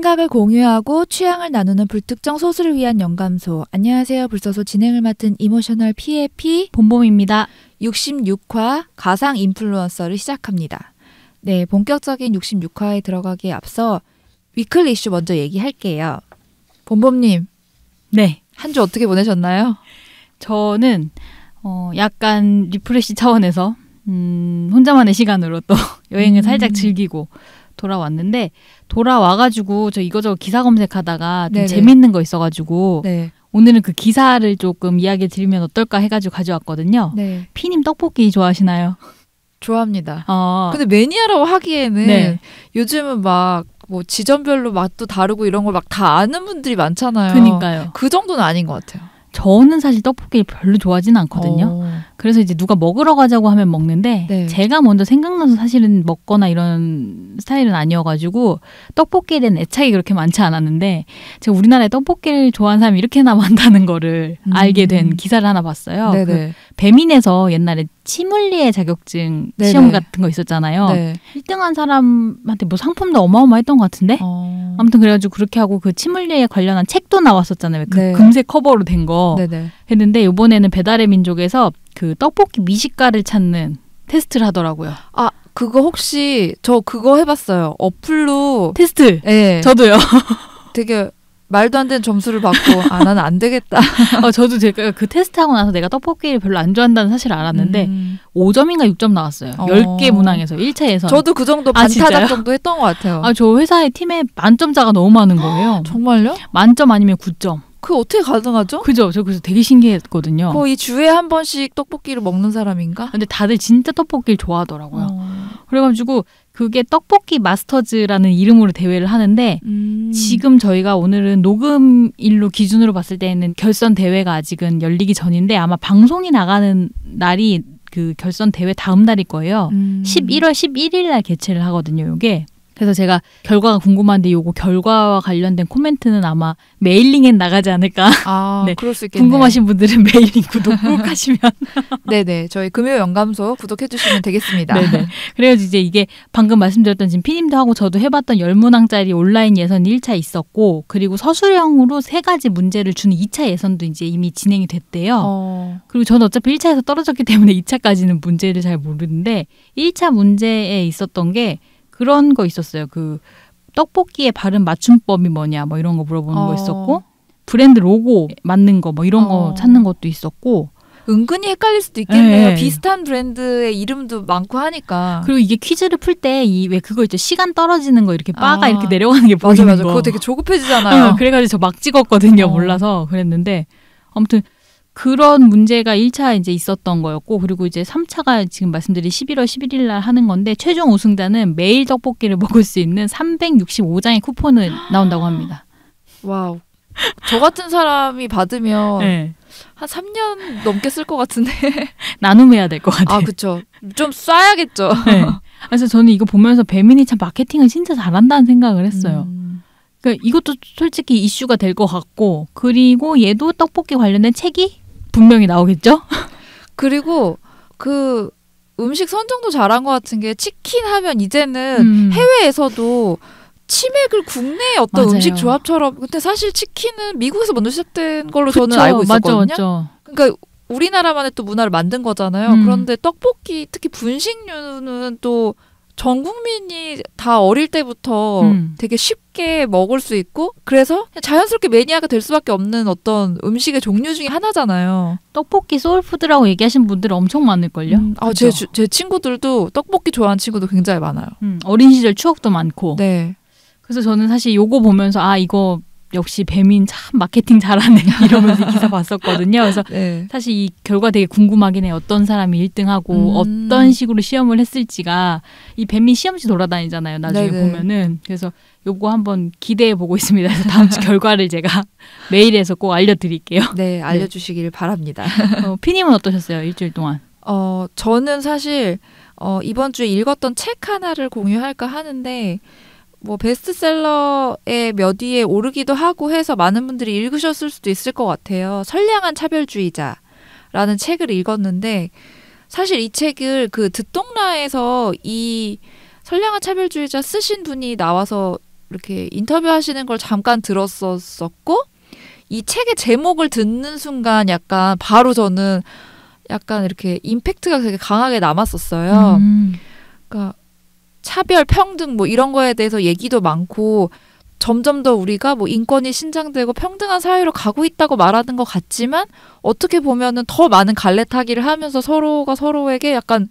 생각을 공유하고 취향을 나누는 불특정 소수를 위한 영감소. 안녕하세요. 불서소 진행을 맡은 이모셔널 PAP 봄봄입니다. 66화 가상 인플루언서를 시작합니다. 네, 본격적인 66화에 들어가기에 앞서 위클리 이슈 먼저 얘기할게요. 봄봄님. 네. 한 주 어떻게 보내셨나요? 저는 약간 리프레시 차원에서 혼자만의 시간으로 또 여행을 살짝 즐기고 돌아왔는데, 돌아와가지고 저 이거저거 기사 검색하다가 좀 재밌는 거 있어가지고 네. 오늘은 그 기사를 조금 이야기 드리면 어떨까 해가지고 가져왔거든요. 네. 피님 떡볶이 좋아하시나요? 좋아합니다. 근데 매니아라고 하기에는 네. 요즘은 막 뭐 지점별로 맛도 다르고 이런 걸 막 다 아는 분들이 많잖아요. 그니까요. 그 정도는 아닌 것 같아요. 저는 사실 떡볶이를 별로 좋아하지는 않거든요. 그래서 이제 누가 먹으러 가자고 하면 먹는데 네. 제가 먼저 생각나서 사실은 먹거나 이런 스타일은 아니어가지고 떡볶이에 대한 애착이 그렇게 많지 않았는데, 제가 우리나라에 떡볶이를 좋아하는 사람이 이렇게나 많다는 거를 알게 된 기사를 하나 봤어요. 네네. 그 배민에서 옛날에 치믈리에 자격증 네네. 시험 같은 거 있었잖아요. 네. 1등한 사람한테 뭐 상품도 어마어마했던 것 같은데? 아무튼 그래가지고 그렇게 하고 그 치믈리에 관련한 책도 나왔었잖아요. 그 네. 금색 커버로 된 거. 네네. 했는데 이번에는 배달의 민족에서 그 떡볶이 미식가를 찾는 테스트를 하더라고요. 아, 그거 혹시 저 그거 해봤어요. 어플로. 테스트. 네. 저도요. 되게 말도 안 되는 점수를 받고 나는 안 되겠다. 저도 제가 그 테스트하고 나서 내가 떡볶이를 별로 안 좋아한다는 사실을 알았는데 5점인가 6점 나왔어요. 10개 문항에서 1차 예선. 저도 그 정도 반타작 정도 했던 것 같아요. 저 회사의 팀에 만점자가 너무 많은 거예요. 정말요? 만점 아니면 9점. 그게 어떻게 가능하죠? 그죠? 저 그래서 되게 신기했거든요. 거의 주에 한 번씩 떡볶이를 먹는 사람인가? 근데 다들 진짜 떡볶이를 좋아하더라고요. 그래가지고 그게 떡볶이 마스터즈라는 이름으로 대회를 하는데 지금 저희가 오늘은 녹음일로 기준으로 봤을 때는 결선 대회가 아직은 열리기 전인데 아마 방송이 나가는 날이 그 결선 대회 다음 날일 거예요. 11월 11일 날 개최를 하거든요, 요게. 그래서 제가 결과가 궁금한데 요거 결과와 관련된 코멘트는 아마 메일링에 나가지 않을까. 네. 그럴 수 있겠네요. 궁금하신 분들은 메일링 구독 꼭 하시면. 네네. 저희 금요 연감소 구독해주시면 되겠습니다. 네네. 그래서 이제 이게 방금 말씀드렸던 지금 피님도 하고 저도 해봤던 10문항짜리 온라인 예선이 1차 있었고, 그리고 서술형으로 3가지 문제를 주는 2차 예선도 이제 이미 진행이 됐대요. 그리고 저는 어차피 1차에서 떨어졌기 때문에 2차까지는 문제를 잘 모르는데 1차 문제에 있었던 게 그런 거 있었어요. 그 떡볶이의 발음 맞춤법이 뭐냐 뭐 이런 거 물어보는 거 있었고, 브랜드 로고 맞는 거 뭐 이런 거 찾는 것도 있었고. 은근히 헷갈릴 수도 있겠네요. 네. 비슷한 브랜드의 이름도 많고 하니까. 그리고 이게 퀴즈를 풀 때 왜 그거 있죠? 시간 떨어지는 거 이렇게 바가 이렇게 내려가는 게 보이는 맞아. 거. 그거 되게 조급해지잖아요. 그래가지고 저 막 찍었거든요. 몰라서 그랬는데 아무튼 그런 문제가 1차 이제 있었던 거였고, 그리고 이제 3차가 지금 말씀드린 11월 11일 날 하는 건데 최종 우승자는 매일 떡볶이를 먹을 수 있는 365장의 쿠폰을 나온다고 합니다. 와우. 저 같은 사람이 받으면 네. 한 3년 넘게 쓸 것 같은데. 나눔해야 될 것 같아요. 그쵸. 좀 쏴야겠죠. 네. 그래서 저는 이거 보면서 배민이 참 마케팅을 진짜 잘한다는 생각을 했어요. 그러니까 이것도 솔직히 이슈가 될 것 같고, 그리고 얘도 떡볶이 관련된 책이 분명히 나오겠죠? 그리고 그 음식 선정도 잘한 것 같은 게, 치킨 하면 이제는 해외에서도 치맥을 국내의 어떤 맞아요. 음식 조합처럼, 근데 사실 치킨은 미국에서 먼저 시작된 걸로 그쵸, 저는 알고 있었거든요. 맞죠. 그러니까 우리나라만의 또 문화를 만든 거잖아요. 그런데 떡볶이, 특히 분식류는 또 전 국민이 다 어릴 때부터 되게 쉽게 먹을 수 있고, 그래서 자연스럽게 매니아가 될 수밖에 없는 어떤 음식의 종류 중에 하나잖아요. 떡볶이 소울푸드라고 얘기하신 분들 엄청 많을걸요? 제 친구들도 떡볶이 좋아하는 친구도 굉장히 많아요. 어린 시절 추억도 많고. 네. 그래서 저는 사실 요거 보면서 이거 역시 배민 참 마케팅 잘하네 이러면서 기사 봤었거든요. 그래서 네. 사실 이 결과 되게 궁금하긴 해요. 어떤 사람이 1등하고 어떤 식으로 시험을 했을지가. 이 배민 시험지 돌아다니잖아요. 나중에 네네. 보면은. 그래서 요거 한번 기대해 보고 있습니다. 그래서 다음 주 결과를 제가 메일에서 꼭 알려드릴게요. 네, 알려주시길 바랍니다. 피님은 어떠셨어요? 일주일 동안? 저는 사실 이번 주에 읽었던 책 하나를 공유할까 하는데, 뭐 베스트셀러에 몇 위에 오르기도 하고 해서 많은 분들이 읽으셨을 수도 있을 것 같아요. 선량한 차별주의자라는 책을 읽었는데, 사실 이 책을 그 듣동라에서 이 선량한 차별주의자 쓰신 분이 나와서 이렇게 인터뷰하시는 걸 잠깐 들었었고 이 책의 제목을 듣는 순간 약간 바로 저는 약간 이렇게 임팩트가 되게 강하게 남았었어요. 그러니까 차별, 평등 뭐 이런 거에 대해서 얘기도 많고 점점 더 우리가 뭐 인권이 신장되고 평등한 사회로 가고 있다고 말하는 것 같지만 어떻게 보면은 더 많은 갈래타기를 하면서 서로가 서로에게 약간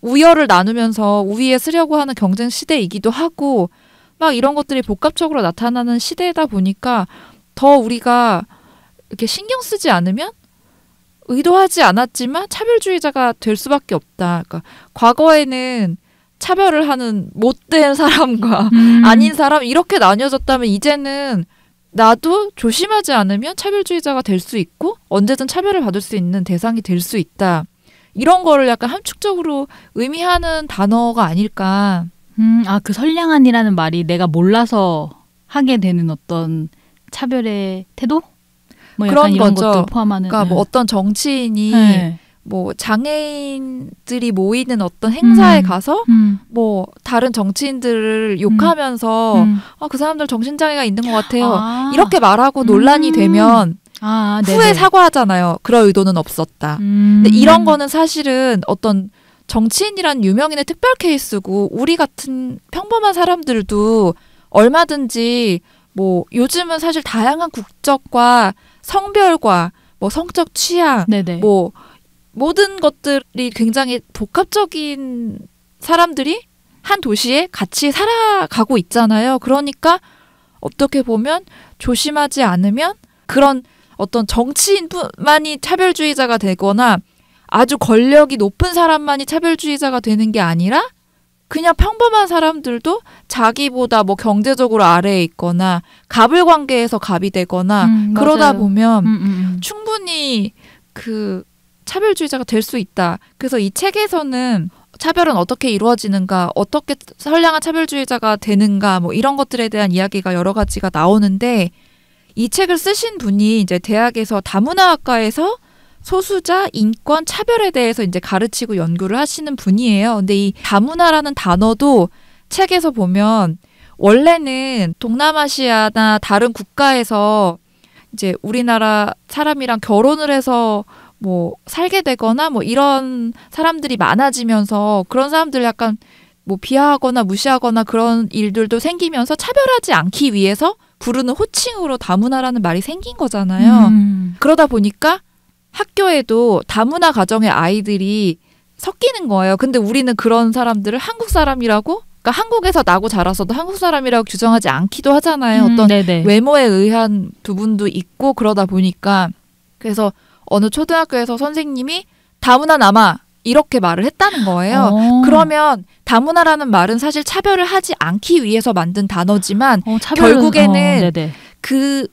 우열을 나누면서 우위에 쓰려고 하는 경쟁 시대이기도 하고 막 이런 것들이 복합적으로 나타나는 시대다 보니까 더 우리가 이렇게 신경 쓰지 않으면 의도하지 않았지만 차별주의자가 될 수밖에 없다. 그러니까 과거에는 차별을 하는 못된 사람과 아닌 사람 이렇게 나뉘어졌다면 이제는 나도 조심하지 않으면 차별주의자가 될 수 있고 언제든 차별을 받을 수 있는 대상이 될 수 있다. 이런 거를 약간 함축적으로 의미하는 단어가 아닐까. 그 선량한이라는 말이 내가 몰라서 하게 되는 어떤 차별의 태도? 뭐 그런 이런 거죠. 것도 포함하는. 그러니까 뭐 어떤 정치인이 네. 뭐 장애인들이 모이는 어떤 행사에 가서 뭐 다른 정치인들을 욕하면서 그 사람들 정신장애가 있는 것 같아요. 이렇게 말하고 논란이 되면 후에 사과하잖아요. 그럴 의도는 없었다. 근데 이런 거는 사실은 어떤 정치인이란 유명인의 특별 케이스고 우리 같은 평범한 사람들도 얼마든지 뭐 요즘은 사실 다양한 국적과 성별과 뭐 성적 취향 뭐 모든 것들이 굉장히 복합적인 사람들이 한 도시에 같이 살아가고 있잖아요. 그러니까 어떻게 보면 조심하지 않으면 그런 어떤 정치인만이 차별주의자가 되거나 아주 권력이 높은 사람만이 차별주의자가 되는 게 아니라 그냥 평범한 사람들도 자기보다 뭐 경제적으로 아래에 있거나 갑을 관계에서 갑이 되거나 그러다 보면 충분히 그 차별주의자가 될 수 있다. 그래서 이 책에서는 차별은 어떻게 이루어지는가, 어떻게 선량한 차별주의자가 되는가, 뭐 이런 것들에 대한 이야기가 여러 가지가 나오는데 이 책을 쓰신 분이 이제 대학에서 다문화학과에서 소수자, 인권, 차별에 대해서 이제 가르치고 연구를 하시는 분이에요. 근데 이 다문화라는 단어도 책에서 보면 원래는 동남아시아나 다른 국가에서 이제 우리나라 사람이랑 결혼을 해서 뭐 살게 되거나 뭐 이런 사람들이 많아지면서 그런 사람들 약간 뭐 비하하거나 무시하거나 그런 일들도 생기면서 차별하지 않기 위해서 부르는 호칭으로 다문화라는 말이 생긴 거잖아요. 그러다 보니까 학교에도 다문화 가정의 아이들이 섞이는 거예요. 근데 우리는 그런 사람들을 한국 사람이라고, 그러니까 한국에서 나고 자라서도 한국 사람이라고 규정하지 않기도 하잖아요. 어떤 외모에 의한 부분도 있고 그러다 보니까 그래서 어느 초등학교에서 선생님이 다문화 남아 이렇게 말을 했다는 거예요. 그러면 다문화라는 말은 사실 차별을 하지 않기 위해서 만든 단어지만 결국에는 그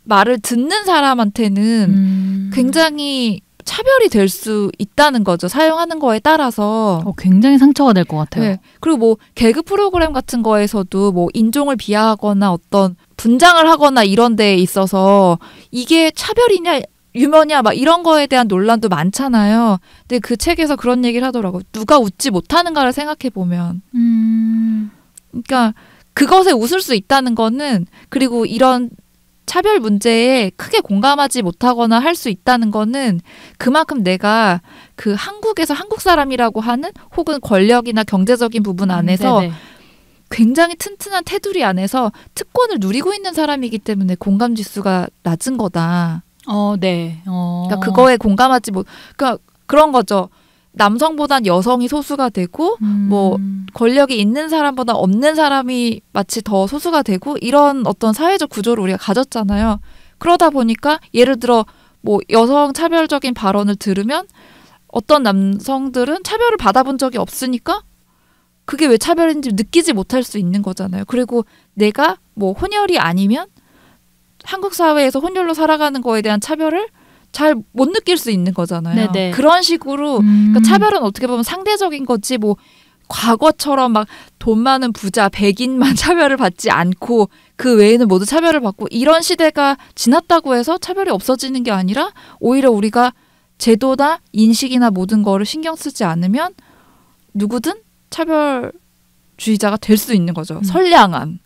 말을 듣는 사람한테는 굉장히 차별이 될 수 있다는 거죠. 사용하는 거에 따라서. 굉장히 상처가 될 것 같아요. 네. 그리고 뭐 개그 프로그램 같은 거에서도 뭐 인종을 비하하거나 어떤 분장을 하거나 이런 데에 있어서 이게 차별이냐 유머냐 막 이런 거에 대한 논란도 많잖아요. 근데 그 책에서 그런 얘기를 하더라고요. 누가 웃지 못하는가를 생각해 보면. 그러니까 그것에 웃을 수 있다는 거는, 그리고 이런 차별 문제에 크게 공감하지 못하거나 할 수 있다는 거는 그만큼 내가 그 한국에서 한국 사람이라고 하는 혹은 권력이나 경제적인 부분 안에서 굉장히 튼튼한 테두리 안에서 특권을 누리고 있는 사람이기 때문에 공감 지수가 낮은 거다. 그러니까 그거에 공감하지 못. 그러니까 그런 거죠. 남성보단 여성이 소수가 되고 뭐 권력이 있는 사람보다 없는 사람이 마치 더 소수가 되고 이런 어떤 사회적 구조를 우리가 가졌잖아요. 그러다 보니까 예를 들어 뭐 여성 차별적인 발언을 들으면 어떤 남성들은 차별을 받아본 적이 없으니까 그게 왜 차별인지 느끼지 못할 수 있는 거잖아요. 그리고 내가 뭐 혼혈이 아니면 한국 사회에서 혼혈로 살아가는 거에 대한 차별을 잘 못 느낄 수 있는 거잖아요. 그런 식으로 그러니까 차별은 어떻게 보면 상대적인 거지 뭐 과거처럼 막 돈 많은 부자 백인만 차별을 받지 않고 그 외에는 모두 차별을 받고 이런 시대가 지났다고 해서 차별이 없어지는 게 아니라 오히려 우리가 제도나 인식이나 모든 거를 신경 쓰지 않으면 누구든 차별주의자가 될 수 있는 거죠. 선량한.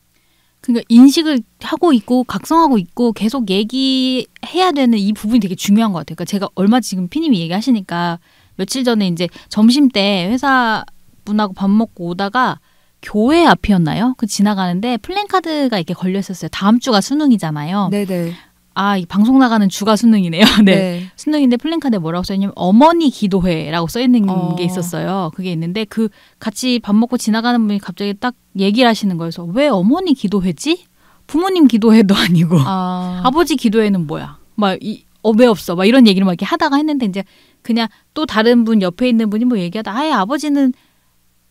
그러니까 인식을 하고 있고 각성하고 있고 계속 얘기해야 되는 이 부분이 되게 중요한 것 같아요. 그러니까 제가 얼마 지금 피님이 얘기하시니까 며칠 전에 이제 점심 때 회사 분하고 밥 먹고 오다가 교회 앞이었나요? 그 지나가는데 플랜카드가 이렇게 걸려 있었어요. 다음 주가 수능이잖아요. 네네. 아, 이 방송 나가는 주가 수능이네요. 네. 네. 수능인데 플랜카드에 뭐라고 써있냐면 어머니 기도회라고 써있는 게 있었어요. 그게 있는데 그 같이 밥 먹고 지나가는 분이 갑자기 딱 얘기를 하시는 거예요. 그래서 왜 어머니 기도회지? 부모님 기도회도 아니고 아버지 기도회는 뭐야? 막 왜 없어? 막 이런 얘기를 막 이렇게 하다가 했는데 이제 그냥 또 다른 분 옆에 있는 분이 뭐 얘기하다 아예 아버지는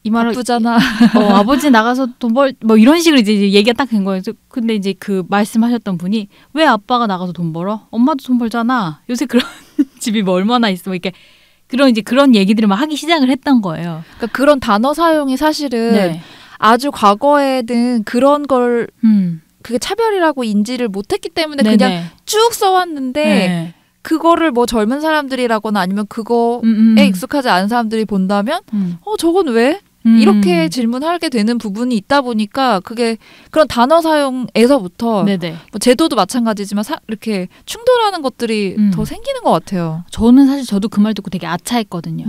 이 말을 바쁘잖아. 아버지 나가서 돈 벌 뭐 이런 식으로 이제 얘기가 딱 된 거예요. 근데 이제 그 말씀하셨던 분이 왜 아빠가 나가서 돈 벌어? 엄마도 돈 벌잖아. 요새 그런 집이 뭐 얼마나 있어. 이렇게 그런 얘기들을 막 하기 시작을 했던 거예요. 그러니까 그런 단어 사용이 사실은 네. 아주 과거에는 그런 걸 그게 차별이라고 인지를 못했기 때문에 네네. 그냥 쭉 써왔는데 네. 그거를 뭐 젊은 사람들이라거나 아니면 그거에 익숙하지 않은 사람들이 본다면 저건 왜? 이렇게 질문하게 되는 부분이 있다 보니까 그게 그런 단어 사용에서부터 네네. 뭐 제도도 마찬가지지만 이렇게 충돌하는 것들이 더 생기는 것 같아요. 저는 사실 저도 그 말 듣고 되게 아차했거든요.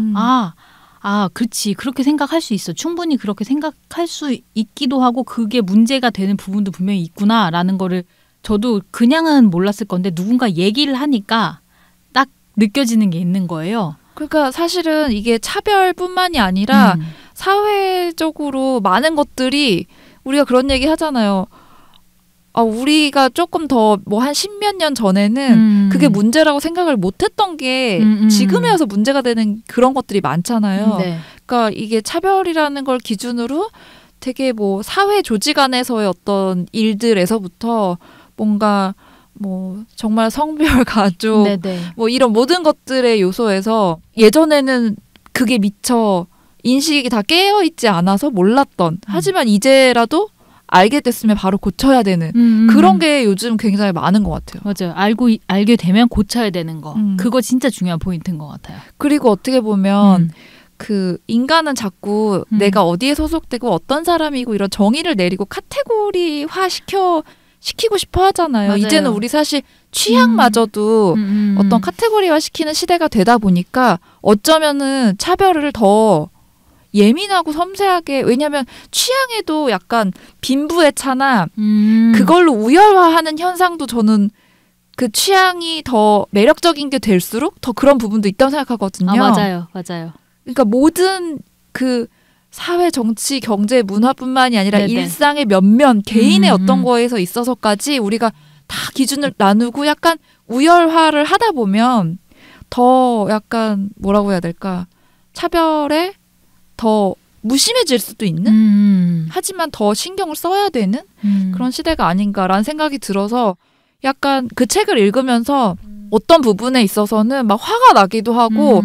그렇지. 그렇게 생각할 수 있어. 충분히 그렇게 생각할 수 있기도 하고 그게 문제가 되는 부분도 분명히 있구나라는 거를 저도 그냥은 몰랐을 건데 누군가 얘기를 하니까 딱 느껴지는 게 있는 거예요. 그러니까 사실은 이게 차별뿐만이 아니라 사회적으로 많은 것들이 우리가 그런 얘기 하잖아요. 우리가 조금 더 뭐 한 십몇 년 전에는 그게 문제라고 생각을 못했던 게 지금에 와서 문제가 되는 그런 것들이 많잖아요. 네. 그러니까 이게 차별이라는 걸 기준으로 되게 뭐 사회 조직 안에서의 어떤 일들에서부터 뭔가 뭐 정말 성별, 가족, 네네. 뭐 이런 모든 것들의 요소에서 예전에는 그게 미처 인식이 다 깨어 있지 않아서 몰랐던 하지만 이제라도 알게 됐으면 바로 고쳐야 되는 그런 게 요즘 굉장히 많은 것 같아요. 맞아요. 알게 되면 고쳐야 되는 거. 그거 진짜 중요한 포인트인 것 같아요. 그리고 어떻게 보면 그 인간은 자꾸 내가 어디에 소속되고 어떤 사람이고 이런 정의를 내리고 카테고리화 시키고 싶어 하잖아요. 맞아요. 이제는 우리 사실 취향마저도 어떤 카테고리화 시키는 시대가 되다 보니까 어쩌면은 차별을 더 예민하고 섬세하게 왜냐하면 취향에도 약간 빈부의 차나 그걸로 우열화하는 현상도 저는 그 취향이 더 매력적인 게 될수록 더 그런 부분도 있다고 생각하거든요. 맞아요. 그러니까 모든 그 사회, 정치, 경제, 문화뿐만이 아니라 네네. 일상의 면면, 개인의 어떤 거에서 있어서까지 우리가 다 기준을 나누고 약간 우열화를 하다 보면 더 약간 뭐라고 해야 될까? 차별에 더 무심해질 수도 있는 하지만 더 신경을 써야 되는 그런 시대가 아닌가라는 생각이 들어서 약간 그 책을 읽으면서 어떤 부분에 있어서는 막 화가 나기도 하고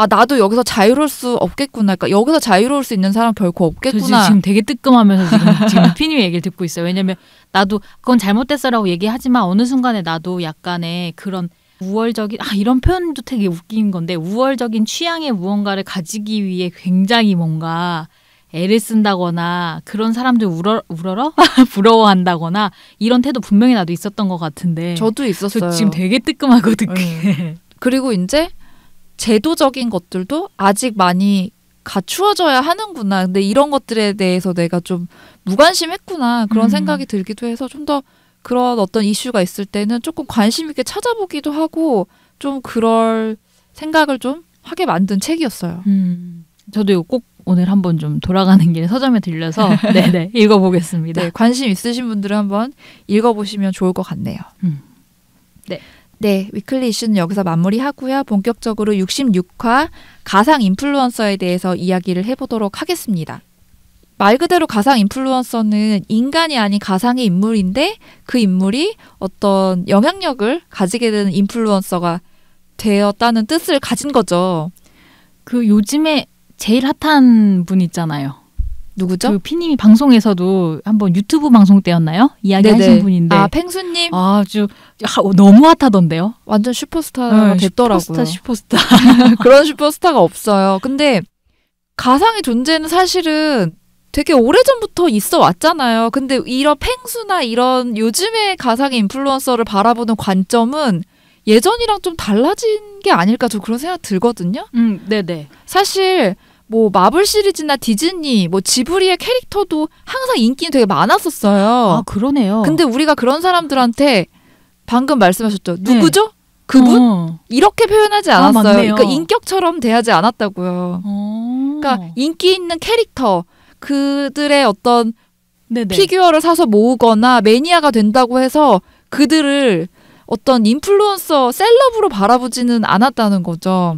나도 여기서 자유로울 수 없겠구나. 그러니까 여기서 자유로울 수 있는 사람 결코 없겠구나. 지금 되게 뜨끔하면서 지금 피님의 얘기를 듣고 있어요. 왜냐면 나도 그건 잘못됐어라고 얘기하지만 어느 순간에 나도 약간의 그런 우월적인 이런 표현도 되게 웃긴 건데 우월적인 취향의 무언가를 가지기 위해 굉장히 뭔가 애를 쓴다거나 그런 사람들 우러러 부러워한다거나 이런 태도 분명히 나도 있었던 것 같은데 저도 있었어요. 저 지금 되게 뜨끔하거든요. 그리고 이제 제도적인 것들도 아직 많이 갖추어져야 하는구나. 근데 이런 것들에 대해서 내가 좀 무관심했구나. 그런 생각이 들기도 해서 좀 더 그런 어떤 이슈가 있을 때는 조금 관심 있게 찾아보기도 하고 좀 그럴 생각을 좀 하게 만든 책이었어요. 저도 이거 꼭 오늘 한번 좀 돌아가는 길에 서점에 들려서 네네 읽어보겠습니다. 네, 관심 있으신 분들은 한번 읽어보시면 좋을 것 같네요. 네, 위클리 이슈는 여기서 마무리하고요. 본격적으로 66화 가상 인플루언서에 대해서 이야기를 해보도록 하겠습니다. 말 그대로 가상 인플루언서는 인간이 아닌 가상의 인물인데 그 인물이 어떤 영향력을 가지게 되는 인플루언서가 되었다는 뜻을 가진 거죠. 그 요즘에 제일 핫한 분 있잖아요. 누구죠? 그 피님이 방송에서도 한번 유튜브 방송 때였나요? 이야기하신 분인데. 펭수님. 아주 너무 핫하던데요. 완전 슈퍼스타가 됐더라고요. 슈퍼스타. 그런 슈퍼스타가 없어요. 근데 가상의 존재는 사실은 되게 오래전부터 있어 왔잖아요. 근데 이런 펭수나 이런 요즘의 가상의 인플루언서를 바라보는 관점은 예전이랑 좀 달라진 게 아닐까 저 그런 생각 들거든요. 네네. 사실 뭐 마블 시리즈나 디즈니, 뭐 지브리의 캐릭터도 항상 인기는 되게 많았었어요. 아 그러네요. 근데 우리가 그런 사람들한테 방금 말씀하셨죠. 누구죠? 그분? 이렇게 표현하지 않았어요. 그러니까 인격처럼 대하지 않았다고요. 그러니까 인기 있는 캐릭터, 그들의 어떤 네네. 피규어를 사서 모으거나 매니아가 된다고 해서 그들을 어떤 인플루언서, 셀럽으로 바라보지는 않았다는 거죠.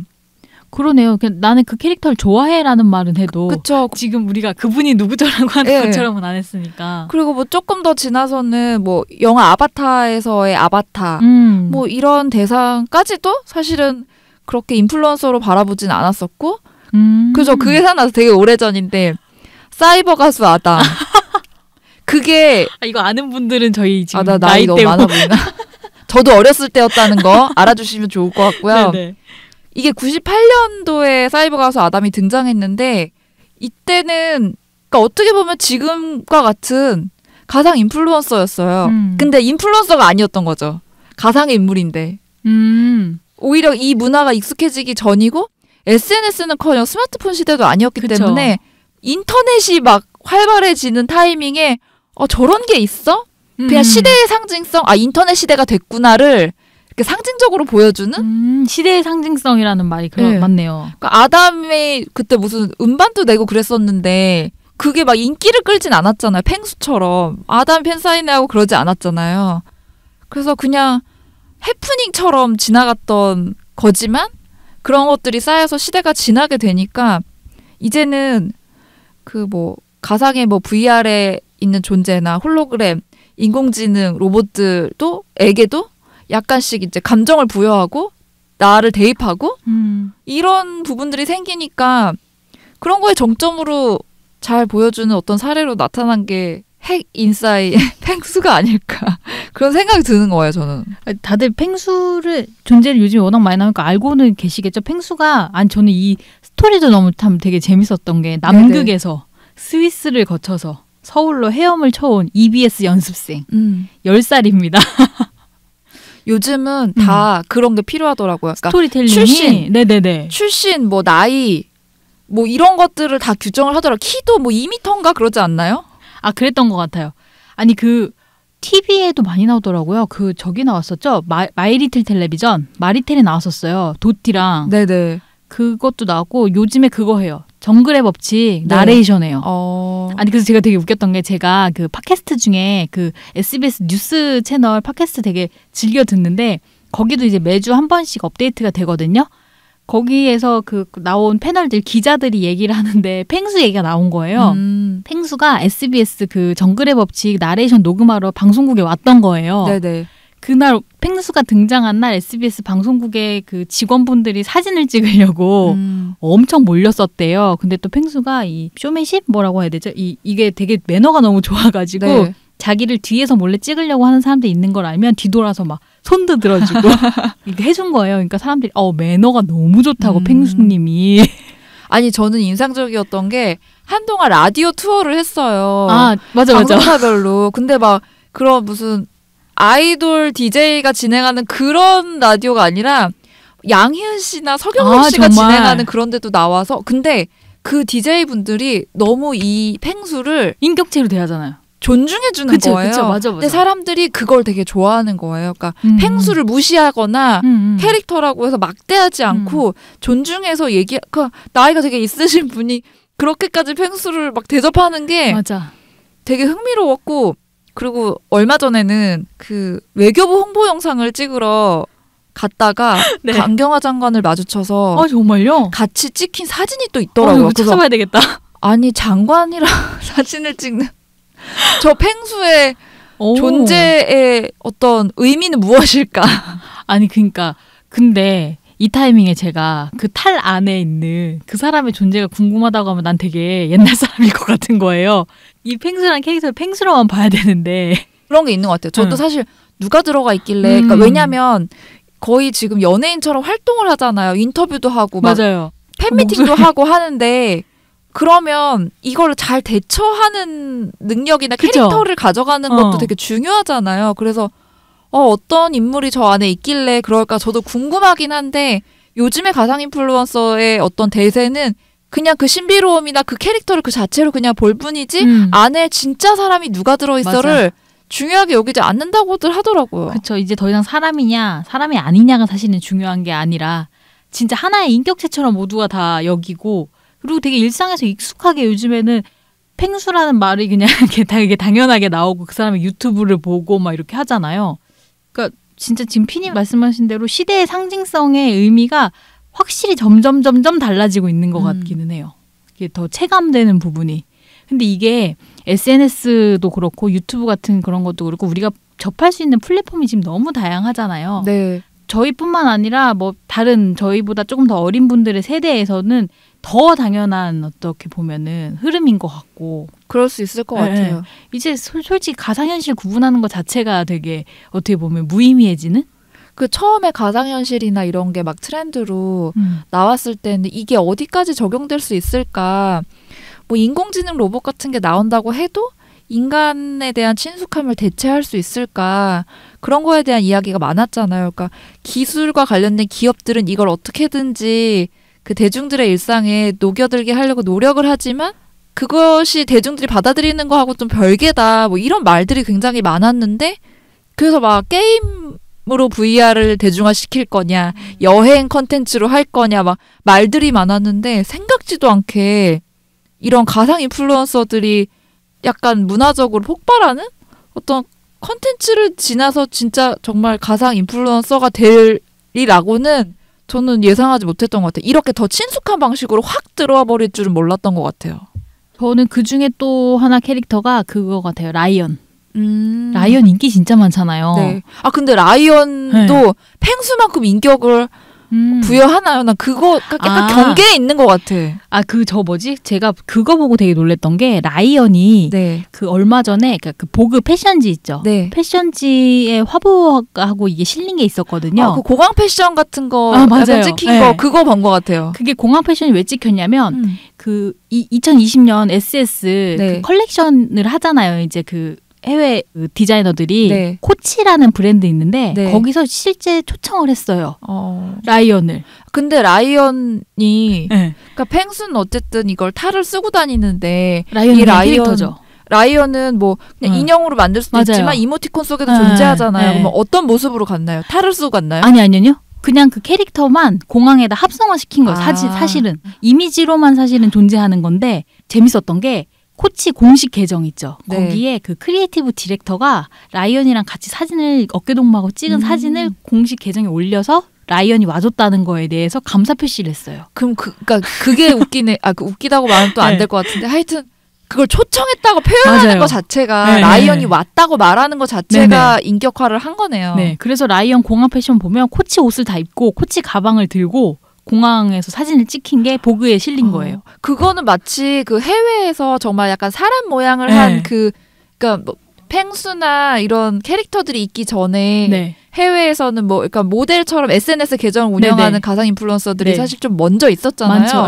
그러네요. 나는 그 캐릭터를 좋아해라는 말은 해도 그쵸. 지금 우리가 그분이 누구죠라고 하는 것처럼은 안 했으니까. 그리고 뭐 조금 더 지나서는 뭐 영화 아바타에서의 아바타 뭐 이런 대상까지도 사실은 그렇게 인플루언서로 바라보진 않았었고 그죠. 그게 생각나서 되게 오래전인데 사이버 가수 아담 그게 이거 아는 분들은 저희 지금 나 나이 너무 많아 보이나? 저도 어렸을 때였다는 거 알아주시면 좋을 것 같고요. 네네. 이게 98년도에 사이버 가수 아담이 등장했는데 이때는 그러니까 어떻게 보면 지금과 같은 가상 인플루언서였어요. 근데 인플루언서가 아니었던 거죠. 가상의 인물인데. 오히려 이 문화가 익숙해지기 전이고 SNS는커녕 스마트폰 시대도 아니었기 그쵸. 때문에 인터넷이 막 활발해지는 타이밍에 저런 게 있어? 그냥 시대의 상징성, 인터넷 시대가 됐구나를 이렇게 상징적으로 보여주는? 시대의 상징성이라는 말이 맞네요. 그러니까 아담이 그때 무슨 음반도 내고 그랬었는데 그게 막 인기를 끌진 않았잖아요. 펭수처럼. 아담 팬사인회하고 그러지 않았잖아요. 그래서 그냥 해프닝처럼 지나갔던 거지만 그런 것들이 쌓여서 시대가 지나게 되니까 이제는 그 뭐 가상의 뭐 VR에 있는 존재나 홀로그램, 인공지능 로봇들에게도 약간씩 이제 감정을 부여하고 나를 대입하고 이런 부분들이 생기니까 그런 거에 정점으로 잘 보여주는 어떤 사례로 나타난 게 핵 인싸의 펭수가 아닐까 그런 생각이 드는 거예요. 저는. 다들 펭수를 존재를 요즘 워낙 많이 나오니까 알고는 계시겠죠. 펭수가 저는 이 스토리도 너무 참 되게 재밌었던 게 남극에서 네네. 스위스를 거쳐서 서울로 헤엄을 쳐온 EBS 연습생 10살입니다. 요즘은 다 그런 게 필요하더라고요. 그러니까 스토리텔링이 출신, 네네네. 출신, 뭐 나이, 뭐 이런 것들을 다 규정을 하더라고요. 키도 뭐 2m인가 그러지 않나요? 그랬던 것 같아요. 아니 그 TV에도 많이 나오더라고요. 그 저기 나왔었죠. 마이리틀 텔레비전 마리텔이 나왔었어요. 도티랑. 네네. 그것도 나왔고 요즘에 그거 해요. 정글의 법칙 나레이션 해요. 아니 그래서 제가 되게 웃겼던 게 제가 그 팟캐스트 중에 그 SBS 뉴스 채널 팟캐스트 되게 즐겨 듣는데 거기도 이제 매주 한 번씩 업데이트가 되거든요. 거기에서 그 나온 패널들 기자들이 얘기를 하는데 펭수 얘기가 나온 거예요. 펭수가 SBS 그 정글의 법칙 나레이션 녹음하러 방송국에 왔던 거예요. 네네. 그날 펭수가 등장한 날 SBS 방송국의 그 직원분들이 사진을 찍으려고 엄청 몰렸었대요. 근데 또 펭수가 이 쇼맨십 뭐라고 해야 되죠? 이게 되게 매너가 너무 좋아가지고 네. 자기를 뒤에서 몰래 찍으려고 하는 사람들이 있는 걸 알면 뒤돌아서 막 손도 들어주고 이렇게 해준 거예요. 그러니까 사람들이 매너가 너무 좋다고 펭수님이. 아니 저는 인상적이었던 게 한동안 라디오 투어를 했어요. 맞아. 방송사별로. 근데 막 그런 무슨 아이돌 DJ가 진행하는 그런 라디오가 아니라 양희은 씨나 서경석 씨가 정말. 진행하는 그런 데도 나와서 근데 그 DJ분들이 너무 이 펭수를 인격체로 대하잖아요. 존중해주는 거예요. 그쵸, 맞아. 근데 사람들이 그걸 되게 좋아하는 거예요. 그러니까 펭수를 무시하거나 캐릭터라고 해서 막대하지 않고 존중해서 그러니까 나이가 되게 있으신 분이 그렇게까지 펭수를 막 대접하는 게 맞아. 되게 흥미로웠고 그리고 얼마 전에는 그 외교부 홍보 영상을 찍으러 갔다가 네. 강경화 장관을 마주쳐서 정말요? 같이 찍힌 사진이 또 있더라고요. 이거 찾아봐야 되겠다. 아니 장관이랑 사진을 찍는 저 펭수의 존재의 어떤 의미는 무엇일까? 아니 그러니까 근데 이 타이밍에 제가 그 탈 안에 있는 그 사람의 존재가 궁금하다고 하면 난 되게 옛날 사람일 것 같은 거예요. 이 펭수라는 캐릭터를 펭수로만 봐야 되는데 그런 게 있는 것 같아요. 저도 사실 누가 들어가 있길래 그러니까 왜냐하면 거의 지금 연예인처럼 활동을 하잖아요. 인터뷰도 하고 맞아요. 팬미팅도 하고 하는데 그러면 이걸 잘 대처하는 능력이나 캐릭터를 가져가는 것도 되게 중요하잖아요. 그래서 어떤 인물이 저 안에 있길래 그럴까 저도 궁금하긴 한데 요즘의 가상 인플루언서의 어떤 대세는 그냥 그 신비로움이나 그 캐릭터를 그 자체로 그냥 볼 뿐이지 안에 진짜 사람이 누가 들어있어를 맞아. 중요하게 여기지 않는다고들 하더라고요. 그렇죠. 이제 더 이상 사람이냐 사람이 아니냐가 사실은 중요한 게 아니라 진짜 하나의 인격체처럼 모두가 다 여기고 그리고 되게 일상에서 익숙하게 요즘에는 펭수라는 말이 그냥 이게 당연하게 나오고 그 사람의 유튜브를 보고 막 이렇게 하잖아요. 그러니까 진짜 지금 피님 말씀하신 대로 시대의 상징성의 의미가 확실히 점점 달라지고 있는 것 같기는 해요. 이게 더 체감되는 부분이. 근데 이게 SNS도 그렇고 유튜브 같은 그런 것도 그렇고 우리가 접할 수 있는 플랫폼이 지금 너무 다양하잖아요. 네. 저희뿐만 아니라 뭐 다른 저희보다 조금 더 어린 분들의 세대에서는 더 당연한 어떻게 보면은 흐름인 것 같고 그럴 수 있을 것 같아요. 이제 솔직히 가상현실 구분하는 것 자체가 되게 어떻게 보면 무의미해지는? 그 처음에 가상현실이나 이런 게 막 트렌드로 나왔을 때는 이게 어디까지 적용될 수 있을까? 뭐 인공지능 로봇 같은 게 나온다고 해도 인간에 대한 친숙함을 대체할 수 있을까? 그런 거에 대한 이야기가 많았잖아요. 그러니까 기술과 관련된 기업들은 이걸 어떻게든지 그 대중들의 일상에 녹여들게 하려고 노력을 하지만 그것이 대중들이 받아들이는 거하고 좀 별개다. 뭐 이런 말들이 굉장히 많았는데 그래서 막 게임으로 VR을 대중화시킬 거냐, 여행 컨텐츠로 할 거냐 막 말들이 많았는데 생각지도 않게 이런 가상 인플루언서들이 약간 문화적으로 폭발하는 어떤 컨텐츠를 지나서 진짜 정말 가상 인플루언서가 되리라고는 저는 예상하지 못했던 것 같아요. 이렇게 더 친숙한 방식으로 확 들어와 버릴 줄은 몰랐던 것 같아요. 저는 그중에 또 하나 캐릭터가 그거 같아요. 라이언. 라이언 인기 진짜 많잖아요. 네. 아 근데 라이언도 펭수만큼 인격을 부여하나요? 난 그거 약간 경계에 있는 것 같아. 제가 그거 보고 되게 놀랬던 게 라이언이 네. 그 얼마 전에 그 보그 패션지 있죠. 네. 패션지에 화보하고 이게 실린 게 있었거든요. 그 공항 패션 같은 거 맞아요. 찍힌 거 그거 본 것 같아요. 그게 공항 패션이 왜 찍혔냐면 2020년 SS 그 컬렉션을 하잖아요. 이제 그 해외 디자이너들이 코치라는 브랜드 있는데 거기서 실제 초청을 했어요. 라이언을. 근데 라이언이 그러니까 펭수는 어쨌든 이걸 탈을 쓰고 다니는데 라이언이 캐릭터죠. 라이언은 뭐 그냥 인형으로 만들 수도 있지만 이모티콘 속에도 존재하잖아요. 그럼 어떤 모습으로 갔나요? 탈을 쓰고 갔나요? 아니요. 그냥 그 캐릭터만 공항에다 합성화시킨 거예요. 사실은. 이미지로만 사실은 존재하는 건데 재밌었던 게 코치 공식 계정 있죠. 거기에 그 크리에이티브 디렉터가 라이언이랑 같이 사진을 어깨동무하고 찍은 사진을 공식 계정에 올려서 라이언이 와줬다는 거에 대해서 감사 표시를 했어요. 그럼 그러니까 그게 웃기네. 웃기다고 말하면 또 안 될 것 같은데 하여튼 그걸 초청했다고 표현하는 것 자체가 라이언이 왔다고 말하는 것 자체가 인격화를 한 거네요. 네, 그래서 라이언 공항 패션 보면 코치 옷을 다 입고 코치 가방을 들고 공항에서 사진을 찍힌 게 보그에 실린 거예요. 그거는 마치 그 해외에서 정말 약간 사람 모양을 한 그러니까 뭐 펭수나 이런 캐릭터들이 있기 전에 해외에서는 뭐 그러니까 모델처럼 SNS 계정을 운영하는 가상 인플루언서들이 사실 좀 먼저 있었잖아요. 많죠.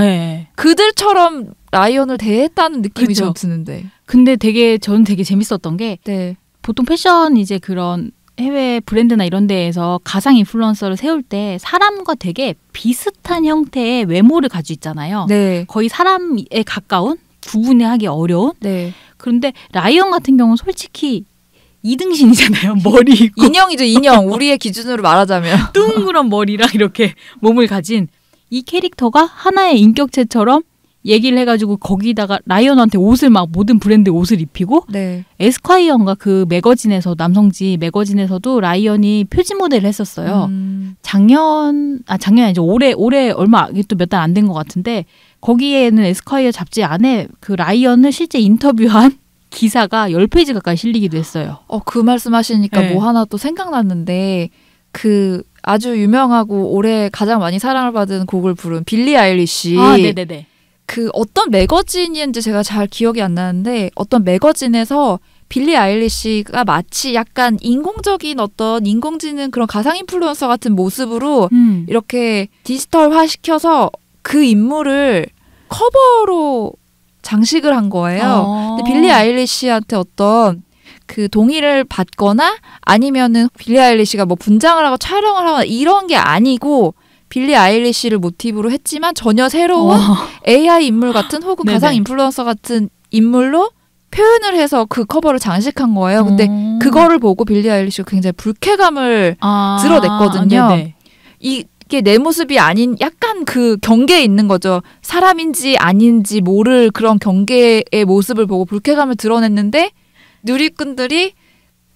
그들처럼 라이언을 대했다는 느낌이 좀 드는데. 근데 저는 되게 재밌었던 게 보통 패션 이제 그런 해외 브랜드나 이런 데에서 가상 인플루언서를 세울 때 사람과 되게 비슷한 형태의 외모를 가지고 있잖아요. 거의 사람에 가까운, 구분하기 어려운. 그런데 라이언 같은 경우는 솔직히 이등신이잖아요. 머리 있고. 인형이죠, 인형. 우리의 기준으로 말하자면. 둥그런 머리랑 이렇게 몸을 가진 이 캐릭터가 하나의 인격체처럼 얘기를 해가지고 거기다가 라이언한테 옷을 막 모든 브랜드 옷을 입히고 에스콰이어인가 그 매거진에서 남성지 매거진에서도 라이언이 표지 모델을 했었어요. 작년이 아니죠. 올해 얼마 또 몇 달 안 된 것 같은데 거기에는 에스콰이어 잡지 안에 그 라이언을 실제 인터뷰한 기사가 10페이지 가까이 실리기도 했어요. 그 말씀하시니까 뭐 하나 또 생각났는데 그 아주 유명하고 올해 가장 많이 사랑을 받은 곡을 부른 빌리 아일리시. 네네네. 그 어떤 매거진인지 제가 잘 기억이 안 나는데 어떤 매거진에서 빌리 아일리시가 마치 약간 인공적인 어떤 인공지능 그런 가상 인플루언서 같은 모습으로 이렇게 디지털화 시켜서 그 인물을 커버로 장식을 한 거예요. 근데 빌리 아일리시한테 어떤 그 동의를 받거나 아니면은 빌리 아일리시가 뭐 분장을 하고 촬영을 하거나 이런 게 아니고 빌리 아일리시를 모티브로 했지만 전혀 새로운 AI 인물 같은 혹은 가상 인플루언서 같은 인물로 표현을 해서 그 커버를 장식한 거예요. 근데 그거를 보고 빌리 아일리시가 굉장히 불쾌감을 드러냈거든요. 네네. 이게 내 모습이 아닌 약간 그 경계에 있는 거죠. 사람인지 아닌지 모를 그런 경계의 모습을 보고 불쾌감을 드러냈는데 누리꾼들이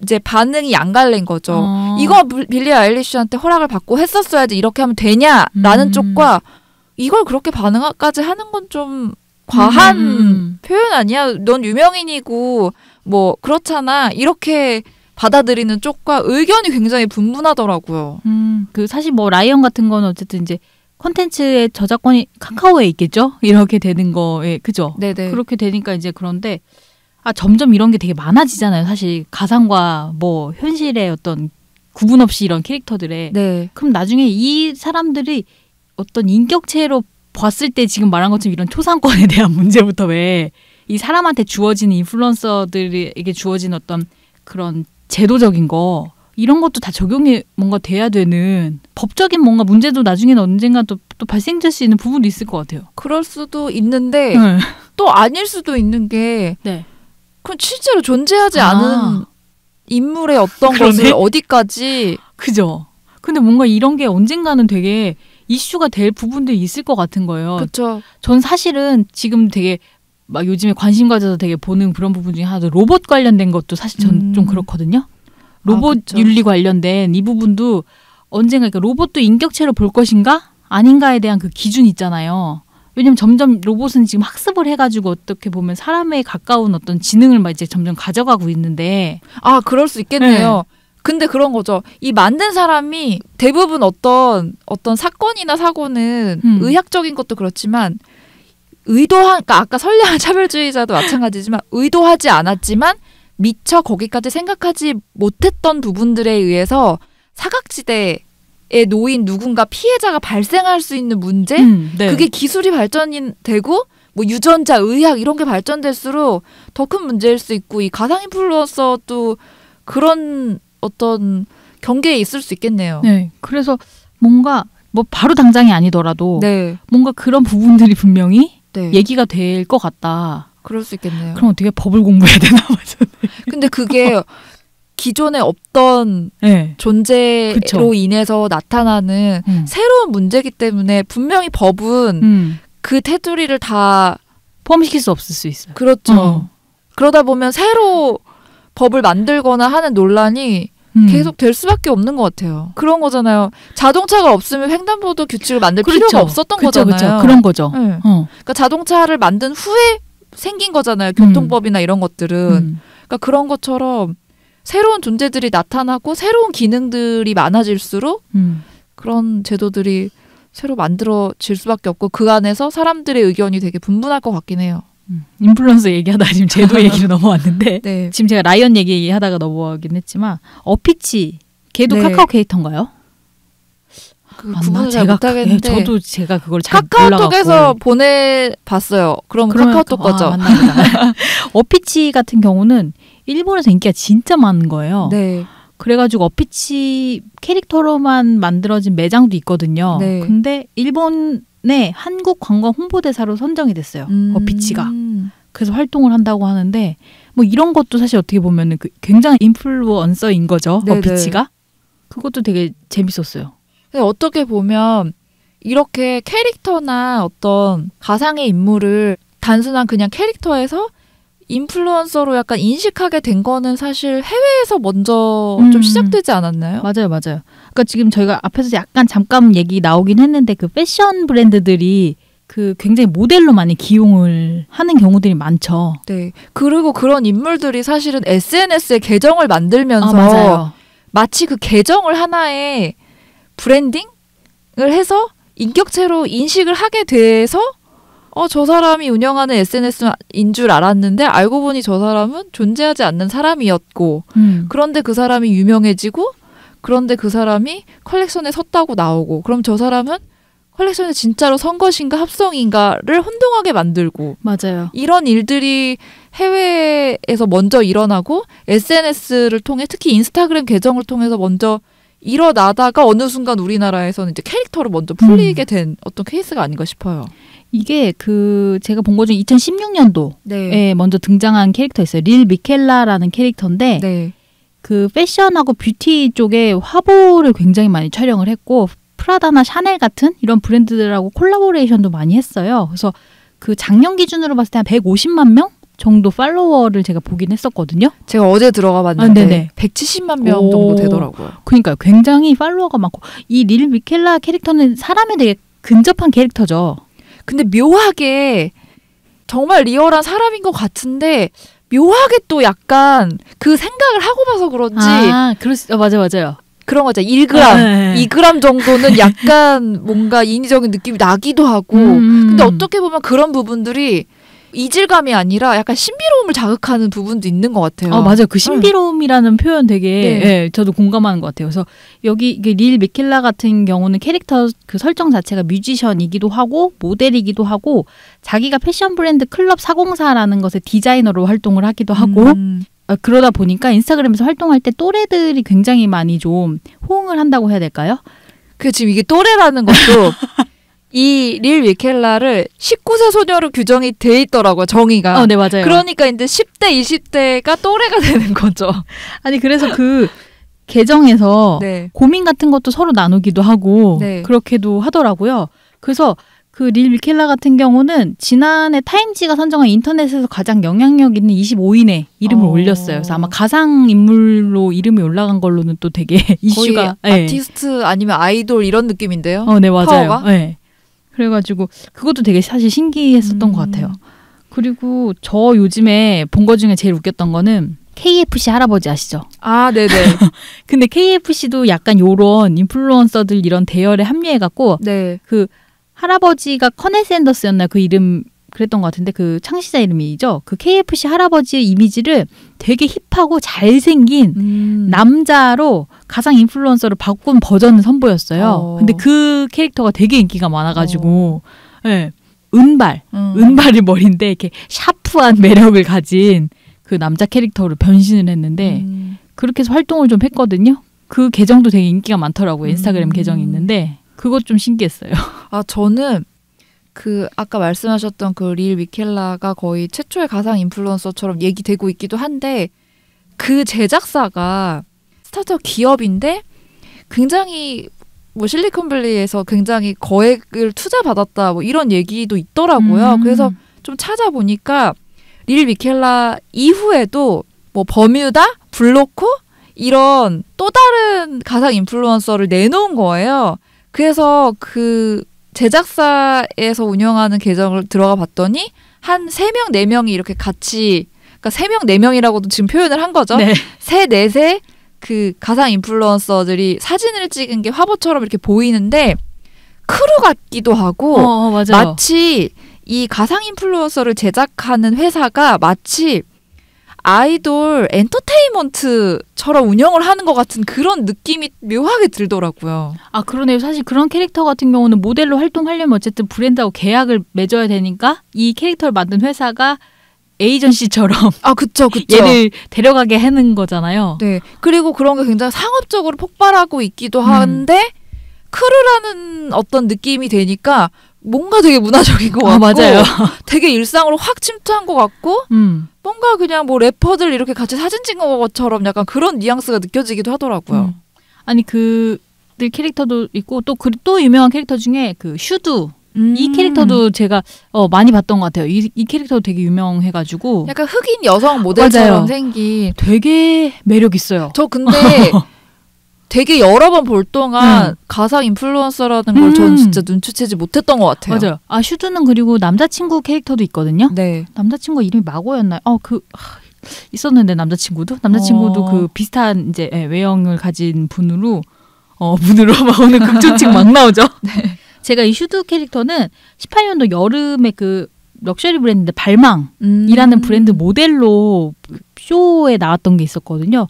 이제 반응이 양갈래인 거죠. 이거 빌리 아일리시한테 허락을 받고 했었어야지 이렇게 하면 되냐라는 쪽과 이걸 그렇게 반응까지 하는 건 좀 과한 표현 아니야? 넌 유명인이고 뭐 그렇잖아. 이렇게 받아들이는 쪽과 의견이 굉장히 분분하더라고요. 그 사실 뭐 라이언 같은 거는 어쨌든 이제 콘텐츠의 저작권이 카카오에 있겠죠? 이렇게 되는 거에 그죠? 네네. 그렇게 되니까 이제 그런데 점점 이런 게 되게 많아지잖아요. 사실 가상과 뭐 현실의 어떤 구분 없이 이런 캐릭터들의. 네. 그럼 나중에 이 사람들이 어떤 인격체로 봤을 때 지금 말한 것처럼 이런 초상권에 대한 문제부터 왜 이 사람한테 주어지는 인플루언서들에게 주어지는 어떤 그런 제도적인 거 이런 것도 다 적용이 뭔가 돼야 되는 법적인 뭔가 문제도 나중에는 언젠가 또 발생될 수 있는 부분도 있을 것 같아요. 그럴 수도 있는데 또 아닐 수도 있는 게 그럼 실제로 존재하지 않은 인물의 어떤 것을 어디까지 그죠. 근데 뭔가 이런 게 언젠가는 되게 이슈가 될 부분들이 있을 것 같은 거예요. 그렇죠. 전 사실은 지금 되게 막 요즘에 관심 가져서 되게 보는 그런 부분 중에 하나도 로봇 관련된 것도 사실 전 좀 그렇거든요. 로봇 윤리 관련된 이 부분도 언젠가 그러니까 로봇도 인격체로 볼 것인가 아닌가에 대한 그 기준이 있잖아요. 왜냐면 점점 로봇은 지금 학습을 해가지고 어떻게 보면 사람에 가까운 어떤 지능을 막 이제 점점 가져가고 있는데 그럴 수 있겠네요. 근데 그런 거죠. 이 만든 사람이 대부분 어떤 사건이나 사고는 의학적인 것도 그렇지만 그러니까 아까 선량한 차별주의자도 마찬가지지만 의도하지 않았지만 미처 거기까지 생각하지 못했던 부분들에 의해서 사각지대에 놓인 누군가 피해자가 발생할 수 있는 문제? 그게 기술이 발전이 되고 뭐 유전자, 의학 이런 게 발전될수록 더 큰 문제일 수 있고 이 가상 인플루언서도 그런 어떤 경계에 있을 수 있겠네요. 네. 그래서 뭔가 뭐 바로 당장이 아니더라도 뭔가 그런 부분들이 분명히 얘기가 될 것 같다. 그럴 수 있겠네요. 그럼 어떻게 법을 공부해야 되나 봐요. 근데 그게 기존에 없던 존재로 그쵸. 인해서 나타나는 새로운 문제이기 때문에 분명히 법은 그 테두리를 다 포함시킬 수 없을 수 있어요. 그렇죠. 그러다 보면 새로 법을 만들거나 하는 논란이 계속 될 수밖에 없는 것 같아요. 그런 거잖아요. 자동차가 없으면 횡단보도 규칙을 만들 필요가 없었던 거잖아요. 그렇죠. 그런 거죠. 네. 그러니까 자동차를 만든 후에 생긴 거잖아요. 교통법이나 이런 것들은. 그러니까 그런 것처럼 새로운 존재들이 나타나고 새로운 기능들이 많아질수록 그런 제도들이 새로 만들어질 수밖에 없고 그 안에서 사람들의 의견이 되게 분분할 것 같긴 해요. 인플루언서 얘기하다 지금 제도 얘기로 넘어왔는데 지금 제가 라이언 얘기하다가 넘어가긴 했지만 어피치 걔도 카카오 캐릭터인가요? 구분을 잘 못하겠는데 제가 그걸 잘 몰라갖고 카카오톡에서 보내봤어요. 그럼 카카오톡 거죠. 어피치 같은 경우는 일본에서 인기가 진짜 많은 거예요. 그래가지고 어피치 캐릭터로만 만들어진 매장도 있거든요. 근데 일본의 한국 관광 홍보대사로 선정이 됐어요. 어피치가. 그래서 활동을 한다고 하는데 뭐 이런 것도 사실 어떻게 보면 굉장히 인플루언서인 거죠. 어피치가. 그것도 되게 재밌었어요. 어떻게 보면 이렇게 캐릭터나 어떤 가상의 인물을 단순한 그냥 캐릭터에서 인플루언서로 약간 인식하게 된 거는 사실 해외에서 먼저 좀 시작되지 않았나요? 맞아요. 그러니까 지금 저희가 앞에서 약간 잠깐 얘기 나오긴 했는데 그 패션 브랜드들이 그 굉장히 모델로 많이 기용을 하는 경우들이 많죠. 네. 그리고 그런 인물들이 사실은 SNS에 계정을 만들면서 마치 그 계정을 하나의 브랜딩을 해서 인격체로 인식을 하게 돼서 저 사람이 운영하는 SNS인 줄 알았는데 알고 보니 저 사람은 존재하지 않는 사람이었고 그런데 그 사람이 유명해지고 그런데 그 사람이 컬렉션에 섰다고 나오고 그럼 저 사람은 컬렉션을 진짜로 선 것인가 합성인가를 혼동하게 만들고 맞아요. 이런 일들이 해외에서 먼저 일어나고 SNS를 통해 특히 인스타그램 계정을 통해서 먼저 일어나다가 어느 순간 우리나라에서는 이제 캐릭터로 먼저 풀리게 된 어떤 케이스가 아닌가 싶어요. 이게 제가 본 거 중에 2016년도에 네. 먼저 등장한 캐릭터 있어요. 릴 미켈라라는 캐릭터인데 네. 그 패션하고 뷰티 쪽에 화보를 굉장히 많이 촬영을 했고 프라다나 샤넬 같은 이런 브랜드들하고 콜라보레이션도 많이 했어요. 그래서 그 작년 기준으로 봤을 때 한 150만 명 정도 팔로워를 제가 보긴 했었거든요. 제가 어제 들어가 봤는데 네네. 170만 명 정도 되더라고요. 그러니까요. 굉장히 팔로워가 많고 이 릴 미켈라 캐릭터는 사람에 되게 근접한 캐릭터죠. 근데 묘하게 정말 리얼한 사람인 것 같은데 묘하게 또 약간 그 생각을 하고 봐서 그런지 맞아요. 그런 거죠. 1g, 네. 2g 정도는 약간 뭔가 인위적인 느낌이 나기도 하고 근데 어떻게 보면 그런 부분들이 이질감이 아니라 약간 신비로움을 자극하는 부분도 있는 것 같아요. 맞아요. 그 신비로움이라는 표현 되게 네. 저도 공감하는 것 같아요. 그래서 여기 이게 릴 미켈라 같은 경우는 캐릭터 그 설정 자체가 뮤지션이기도 하고 모델이기도 하고 자기가 패션 브랜드 클럽 404라는 것의 디자이너로 활동을 하기도 하고 그러다 보니까 인스타그램에서 활동할 때 또래들이 굉장히 많이 좀 호응을 한다고 해야 될까요? 그 지금 이게 또래라는 것도 이 릴 미켈라를 19세 소녀로 규정이 돼 있더라고요. 정의가. 네, 맞아요. 그러니까 이제 10대, 20대가 또래가 되는 거죠. 아니 그래서 그 계정에서 네. 고민 같은 것도 서로 나누기도 하고 네. 그렇게도 하더라고요. 그래서 그 릴 미켈라 같은 경우는 지난해 타임지가 선정한 인터넷에서 가장 영향력 있는 25인의 이름을 올렸어요. 그래서 아마 가상 인물로 이름이 올라간 걸로는 또 되게 이슈가 거의 아티스트 아니면 아이돌 이런 느낌인데요. 네, 맞아요. 파워가? 네. 그래가지고 그것도 되게 사실 신기했었던 것 같아요. 그리고 저 요즘에 본 거 중에 제일 웃겼던 거는 KFC 할아버지 아시죠? 아, 네네. 근데 KFC도 약간 요런 인플루언서들 이런 대열에 합류해갖고 네. 그 할아버지가 커넬 샌더스였나 그 이름 그랬던 것 같은데 그 창시자 이름이죠. 그 KFC 할아버지의 이미지를 되게 힙하고 잘생긴 남자로 가상 인플루언서로 바꾼 버전을 선보였어요. 근데 그 캐릭터가 되게 인기가 많아가지고 네. 은발이 머리인데 이렇게 샤프한 매력을 가진 그 남자 캐릭터로 변신을 했는데 그렇게 해서 활동을 좀 했거든요. 그 계정도 되게 인기가 많더라고요. 인스타그램 계정이 있는데 그것 좀 신기했어요. 저는 그 아까 말씀하셨던 그 릴 미켈라가 거의 최초의 가상 인플루언서처럼 얘기되고 있기도 한데 그 제작사가 스타트업 기업인데 굉장히 뭐 실리콘밸리에서 굉장히 거액을 투자받았다 뭐 이런 얘기도 있더라고요. 그래서 좀 찾아보니까 릴 미켈라 이후에도 뭐 버뮤다, 블로코 이런 또 다른 가상 인플루언서를 내놓은 거예요. 그래서 그 제작사에서 운영하는 계정을 들어가 봤더니 한 3명, 4명이 이렇게 같이 그러니까 3명, 4명이라고도 지금 표현을 한 거죠. 네. 3, 4세 그 가상 인플루언서들이 사진을 찍은 게 화보처럼 이렇게 보이는데 크루 같기도 하고 맞아요. 마치 이 가상 인플루언서를 제작하는 회사가 마치 아이돌 엔터테인먼트처럼 운영을 하는 것 같은 그런 느낌이 묘하게 들더라고요. 그러네요. 사실 그런 캐릭터 같은 경우는 모델로 활동하려면 어쨌든 브랜드하고 계약을 맺어야 되니까 이 캐릭터를 만든 회사가 에이전시처럼 그쵸. 얘를 데려가게 하는 거잖아요. 네. 그리고 그런 게 굉장히 상업적으로 폭발하고 있기도 한데 크루라는 어떤 느낌이 되니까 뭔가 되게 문화적인 것 같고 맞아요. 되게 일상으로 확 침투한 것 같고 뭔가 그냥 뭐 래퍼들 이렇게 같이 사진 찍은 것처럼 약간 그런 뉘앙스가 느껴지기도 하더라고요. 아니 그들 캐릭터도 있고 또 유명한 캐릭터 중에 그 슈두 이 캐릭터도 제가 많이 봤던 것 같아요. 이 캐릭터도 되게 유명해가지고 약간 흑인 여성 모델처럼 맞아요. 생긴 되게 매력 있어요. 저 근데 되게 여러 번 볼 동안 가상 인플루언서라는 걸 전 진짜 눈치채지 못했던 것 같아요. 맞아요. 슈두는 그리고 남자친구 캐릭터도 있거든요. 네. 남자친구 이름이 마고였나요? 있었는데 남자친구도 그 비슷한 이제 외형을 가진 분으로 막 오늘 극존칭 막 나오죠. 네. 제가 이 슈두 캐릭터는 18년도 여름에 그 럭셔리 브랜드 발망이라는 브랜드 모델로 쇼에 나왔던 게 있었거든요.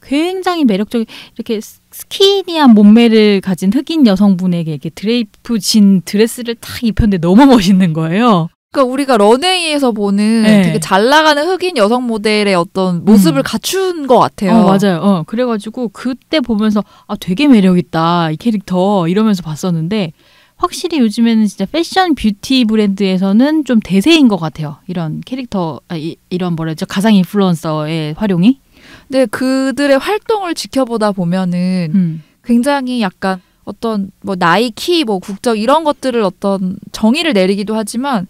굉장히 매력적인 이렇게 스키니한 몸매를 가진 흑인 여성분에게 이렇게 드레이프 진 드레스를 딱 입혔는데 너무 멋있는 거예요. 그러니까 우리가 런웨이에서 보는 네. 되게 잘 나가는 흑인 여성 모델의 어떤 모습을 갖춘 것 같아요. 맞아요. 그래가지고 그때 보면서 되게 매력있다 이 캐릭터 이러면서 봤었는데 확실히 요즘에는 진짜 패션 뷰티 브랜드에서는 좀 대세인 것 같아요. 이런 캐릭터, 이런 뭐라죠? 가상 인플루언서의 활용이. 네, 그들의 활동을 지켜보다 보면은 굉장히 약간 어떤 뭐 나이, 키, 뭐 국적 이런 것들을 어떤 정의를 내리기도 하지만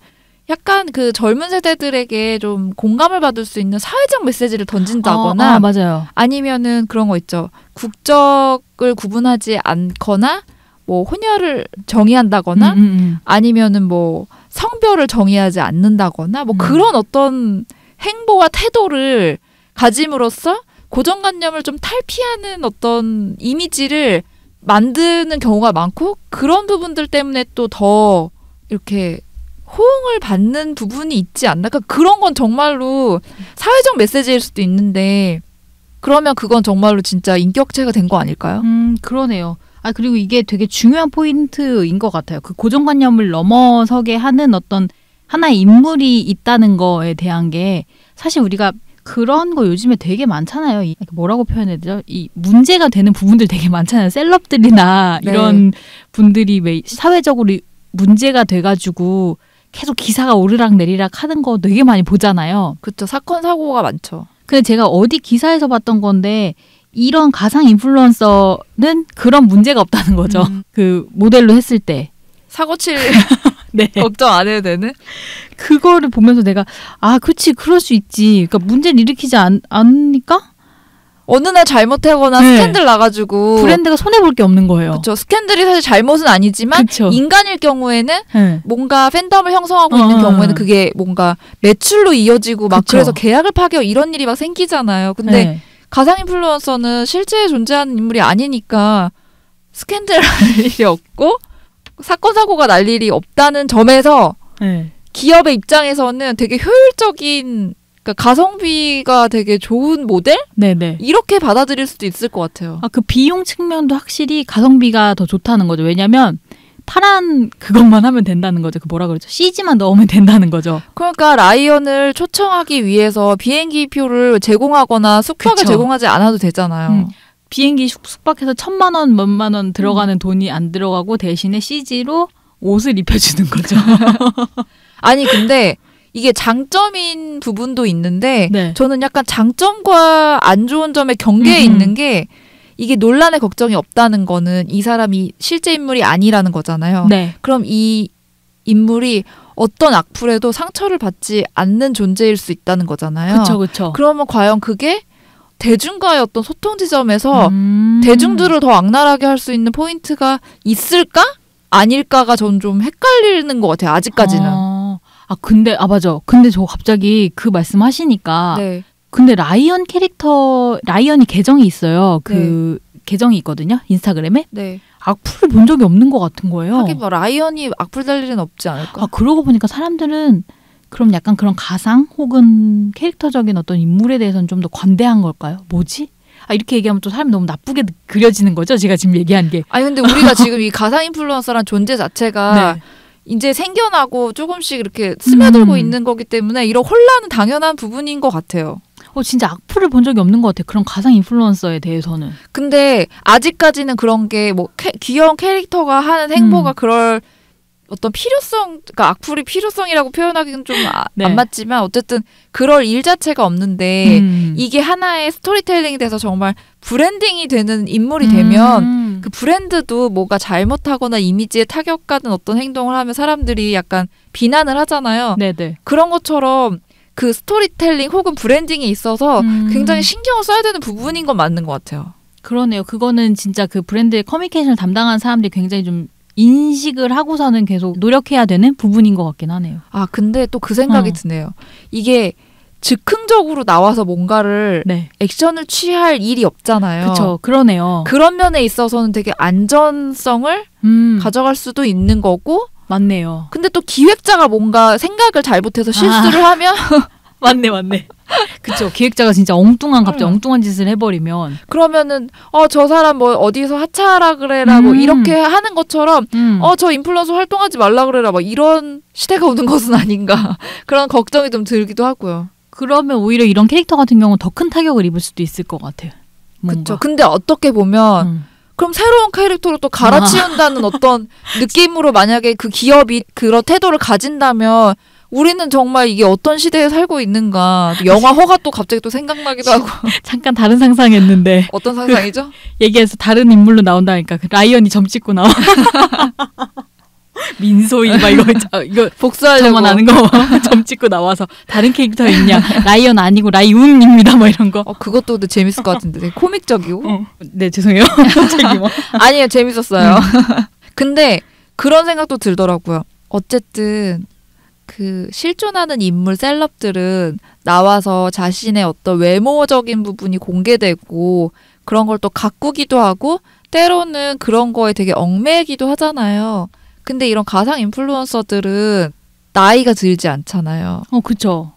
약간 그 젊은 세대들에게 좀 공감을 받을 수 있는 사회적 메시지를 던진다거나 맞아요. 아니면은 그런 거 있죠. 국적을 구분하지 않거나 뭐 혼혈을 정의한다거나 아니면은 뭐 성별을 정의하지 않는다거나 뭐 그런 어떤 행보와 태도를 가짐으로써 고정관념을 좀 탈피하는 어떤 이미지를 만드는 경우가 많고 그런 부분들 때문에 또 더 이렇게 호응을 받는 부분이 있지 않나? 그러니까 그런 건 정말로 사회적 메시지일 수도 있는데 그러면 그건 정말로 진짜 인격체가 된 거 아닐까요? 그러네요. 그리고 이게 되게 중요한 포인트인 것 같아요. 그 고정관념을 넘어서게 하는 어떤 하나의 인물이 있다는 거에 대한 게 사실 우리가 그런 거 요즘에 되게 많잖아요. 뭐라고 표현해야 되죠? 이 문제가 되는 부분들 되게 많잖아요. 셀럽들이나 네. 이런 분들이 왜 사회적으로 문제가 돼가지고 계속 기사가 오르락 내리락 하는 거 되게 많이 보잖아요. 그렇죠. 사건 사고가 많죠. 근데 제가 어디 기사에서 봤던 건데 이런 가상 인플루언서는 그런 문제가 없다는 거죠. 그 모델로 했을 때. 사고 칠 네. 걱정 안 해도 되는? 그거를 보면서 내가 그치 그럴 수 있지. 그러니까 문제를 일으키지 않으니까 어느 날 잘못하거나 네. 스캔들 나가지고 브랜드가 손해볼 게 없는 거예요. 그렇죠. 스캔들이 사실 잘못은 아니지만 그쵸. 인간일 경우에는 네. 뭔가 팬덤을 형성하고 있는 경우에는 그게 뭔가 매출로 이어지고 막 그쵸. 그래서 계약을 파기하고 이런 일이 막 생기잖아요. 근데 네. 가상 인플루언서는 실제 존재하는 인물이 아니니까 스캔들 날 일이 없고 사건 사고가 날 일이 없다는 점에서 네. 기업의 입장에서는 되게 효율적인 그러니까 가성비가 되게 좋은 모델? 네네. 이렇게 받아들일 수도 있을 것 같아요. 그 비용 측면도 확실히 가성비가 더 좋다는 거죠. 왜냐면 파란 그것만 하면 된다는 거죠. 그 뭐라 그러죠? CG만 넣으면 된다는 거죠. 그러니까 라이언을 초청하기 위해서 비행기 표를 제공하거나 숙박을 그쵸. 제공하지 않아도 되잖아요. 비행기 숙박해서 1,000만 원, 몇만 원 들어가는 돈이 안 들어가고 대신에 CG로 옷을 입혀주는 거죠. 아니 근데 이게 장점인 부분도 있는데 네. 저는 약간 장점과 안 좋은 점의 경계에 있는 게 이게 논란의 걱정이 없다는 거는 이 사람이 실제 인물이 아니라는 거잖아요. 네. 그럼 이 인물이 어떤 악플에도 상처를 받지 않는 존재일 수 있다는 거잖아요. 그쵸. 그러면 과연 그게 대중과의 어떤 소통 지점에서 대중들을 더 악랄하게 할 수 있는 포인트가 있을까? 아닐까가 전 좀 헷갈리는 것 같아요. 아직까지는. 근데 맞아. 근데 저 갑자기 그 말씀 하시니까 네. 근데 라이언이 계정이 있어요. 그 계정이 있거든요. 인스타그램에. 네. 악플을 본 적이 없는 것 같은 거예요. 하긴 뭐 라이언이 악플 달 일은 없지 않을까? 그러고 보니까 사람들은 그럼 약간 그런 가상 혹은 캐릭터적인 어떤 인물에 대해서는 좀 더 관대한 걸까요? 뭐지? 이렇게 얘기하면 또 사람이 너무 나쁘게 그려지는 거죠. 제가 지금 얘기한 게. 아니 근데 우리가 지금 이 가상 인플루언서란 존재 자체가 네. 이제 생겨나고 조금씩 이렇게 스며들고 있는 거기 때문에 이런 혼란은 당연한 부분인 것 같아요. 진짜 악플을 본 적이 없는 것 같아요. 그런 가상 인플루언서에 대해서는. 근데 아직까지는 그런 게 뭐 귀여운 캐릭터가 하는 행보가 그럴 어떤 필요성, 그러니까 악플이 필요성이라고 표현하기는 좀 네. 안 맞지만 어쨌든 그럴 일 자체가 없는데 이게 하나의 스토리텔링이 돼서 정말 브랜딩이 되는 인물이 되면 그 브랜드도 뭐가 잘못하거나 이미지에 타격가는 어떤 행동을 하면 사람들이 약간 비난을 하잖아요. 네네. 그런 것처럼 그 스토리텔링 혹은 브랜딩이 있어서 굉장히 신경을 써야 되는 부분인 건 맞는 것 같아요. 그러네요. 그거는 진짜 그 브랜드의 커뮤니케이션을 담당한 사람들이 굉장히 좀 인식을 하고서는 계속 노력해야 되는 부분인 것 같긴 하네요. 근데 또 그 생각이 드네요. 이게 즉흥적으로 나와서 뭔가를 액션을 취할 일이 없잖아요. 그렇죠. 그러네요. 그런 면에 있어서는 되게 안전성을 가져갈 수도 있는 거고 맞네요. 근데 또 기획자가 뭔가 생각을 잘못해서 실수를 하면 맞네. 그쵸. 기획자가 진짜 갑자기 엉뚱한 짓을 해버리면. 그러면은, 저 사람 뭐 어디서 하차하라 그래라, 뭐 이렇게 하는 것처럼, 저 인플루언서 활동하지 말라 그래라, 막 이런 시대가 오는 것은 아닌가. 그런 걱정이 좀 들기도 하고요. 그러면 오히려 이런 캐릭터 같은 경우는 더 큰 타격을 입을 수도 있을 것 같아요. 그쵸. 근데 어떻게 보면, 그럼 새로운 캐릭터로 또 갈아치운다는 어떤 느낌으로 만약에 그 기업이 그런 태도를 가진다면 우리는 정말 이게 어떤 시대에 살고 있는가. 영화 허가 또 갑자기 또 생각나기도 하고. 잠깐 다른 상상했는데. 어떤 상상이죠? 얘기해서 다른 인물로 나온다니까. 그 라이언이 점 찍고 나와. 민소희 막 이거 복수하려고 나는 거 점 찍고 나와서 다른 캐릭터 있냐? 라이언 아니고 라이운입니다. 뭐 이런 거. 그것도 재밌을 것 같은데 되게 코믹적이고. 네 죄송해요. 갑자기 뭐. 아니에요 재밌었어요. 근데 그런 생각도 들더라고요. 어쨌든 그 실존하는 인물 셀럽들은 나와서 자신의 어떤 외모적인 부분이 공개되고 그런 걸 또 가꾸기도 하고 때로는 그런 거에 되게 얽매이기도 하잖아요. 근데 이런 가상 인플루언서들은 나이가 들지 않잖아요. 그쵸.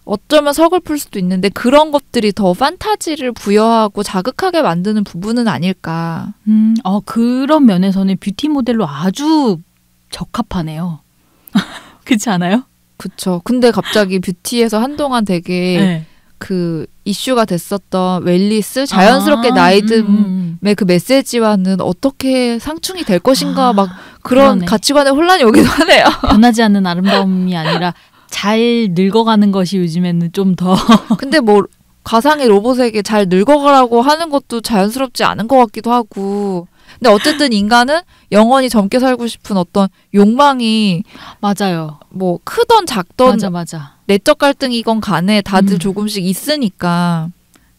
어쩌면 서글플 수도 있는데 그런 것들이 더 판타지를 부여하고 자극하게 만드는 부분은 아닐까. 그런 면에서는 뷰티 모델로 아주 적합하네요. 그렇지 않아요? 그쵸. 근데 갑자기 뷰티에서 한동안 되게 네. 그 이슈가 됐었던 웰리스 자연스럽게 나이듦의 그 메시지와는 어떻게 상충이 될 것인가 막 그런 그러네. 가치관의 혼란이 오기도 하네요. 변하지 않는 아름다움이 아니라 잘 늙어가는 것이 요즘에는 좀 더. 근데 뭐 가상의 로봇에게 잘 늙어가라고 하는 것도 자연스럽지 않은 것 같기도 하고. 근데 어쨌든 인간은 영원히 젊게 살고 싶은 어떤 욕망이 맞아요. 뭐 크던 작던 맞아. 내적 갈등이건 간에 다들 조금씩 있으니까.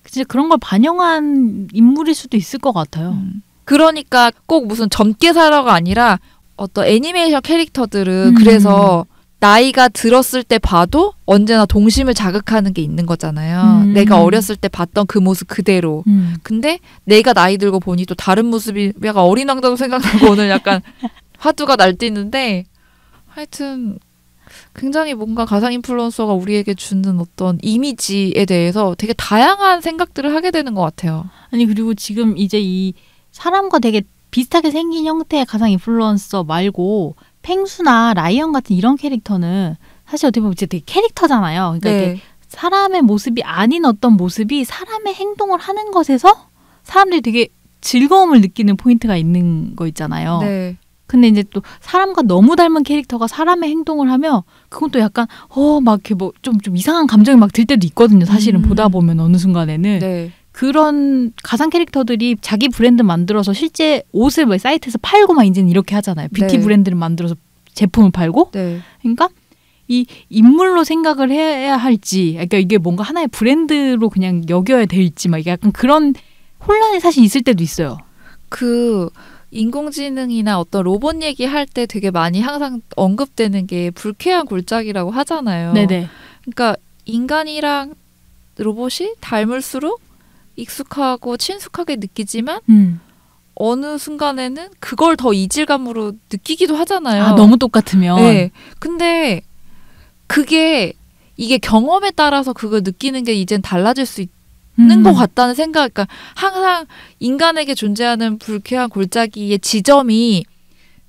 진짜 그런 걸 반영한 인물일 수도 있을 것 같아요. 그러니까 꼭 무슨 젊게 살아가 아니라 어떤 애니메이션 캐릭터들은 그래서 나이가 들었을 때 봐도 언제나 동심을 자극하는 게 있는 거잖아요. 내가 어렸을 때 봤던 그 모습 그대로. 근데 내가 나이 들고 보니 또 다른 모습이 약간 어린 왕자도 생각나고 오늘 약간 화두가 날뛰는데 하여튼 굉장히 뭔가 가상 인플루언서가 우리에게 주는 어떤 이미지에 대해서 되게 다양한 생각들을 하게 되는 것 같아요. 아니 그리고 지금 이제 이 사람과 되게 비슷하게 생긴 형태의 가상 인플루언서 말고 펭수나 라이언 같은 이런 캐릭터는 사실 어떻게 보면 되게 캐릭터잖아요. 그러니까 네. 이게 사람의 모습이 아닌 어떤 모습이 사람의 행동을 하는 것에서 사람들이 되게 즐거움을 느끼는 포인트가 있는 거 있잖아요. 네. 근데 이제 또 사람과 너무 닮은 캐릭터가 사람의 행동을 하면 그건 또 약간 막 이렇게 뭐 좀 이상한 감정이 막 들 때도 있거든요. 사실은 보다 보면 어느 순간에는. 네. 그런 가상 캐릭터들이 자기 브랜드 만들어서 실제 옷을 뭐 사이트에서 팔고 막 이제는 이렇게 하잖아요. 뷰티 네. 브랜드를 만들어서 제품을 팔고. 네. 그러니까 이 인물로 생각을 해야 할지, 그러니까 이게 뭔가 하나의 브랜드로 그냥 여겨야 될지 막 약간 그런 혼란이 사실 있을 때도 있어요. 그 인공지능이나 어떤 로봇 얘기할 때 되게 많이 항상 언급되는 게 불쾌한 골짜기라고 하잖아요. 네네. 그러니까 인간이랑 로봇이 닮을수록 익숙하고 친숙하게 느끼지만 어느 순간에는 그걸 더 이질감으로 느끼기도 하잖아요. 너무 똑같으면. 네. 근데 이게 경험에 따라서 그걸 느끼는 게 이젠 달라질 수 있는 것 같다는 생각. 그러니까 항상 인간에게 존재하는 불쾌한 골짜기의 지점이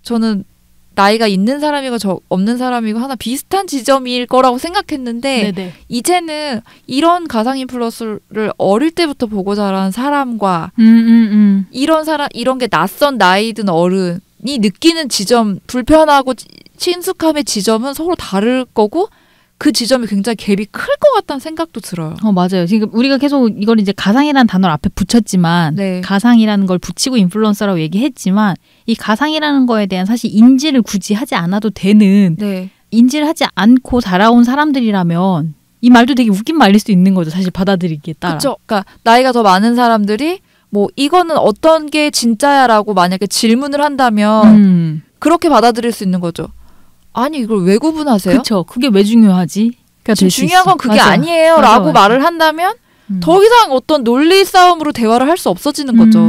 저는 나이가 있는 사람이고 없는 사람이고 하나 비슷한 지점일 거라고 생각했는데 네네. 이제는 이런 가상 인플루언서를 어릴 때부터 보고 자란 사람과 이런 게 낯선 나이 든 어른이 느끼는 지점, 불편하고 친숙함의 지점은 서로 다를 거고 그 지점이 굉장히 갭이 클 것 같다는 생각도 들어요. 맞아요. 지금 우리가 계속 이걸 이제 가상이라는 단어를 앞에 붙였지만 네. 가상이라는 걸 붙이고 인플루언서라고 얘기했지만 이 가상이라는 거에 대한 사실 인지를 굳이 하지 않아도 되는 네. 인지를 하지 않고 자라온 사람들이라면 이 말도 되게 웃긴 말일 수 있는 거죠. 사실 받아들이기에 따라. 그렇죠. 그러니까 나이가 더 많은 사람들이 뭐 이거는 어떤 게 진짜야라고 만약에 질문을 한다면 그렇게 받아들일 수 있는 거죠. 아니 이걸 왜 구분하세요? 그렇죠. 그게 왜 중요하지? 지금 중요한 건 그게 맞아. 아니에요 맞아, 라고 맞아. 말을 한다면 더 이상 어떤 논리 싸움으로 대화를 할 수 없어지는 거죠.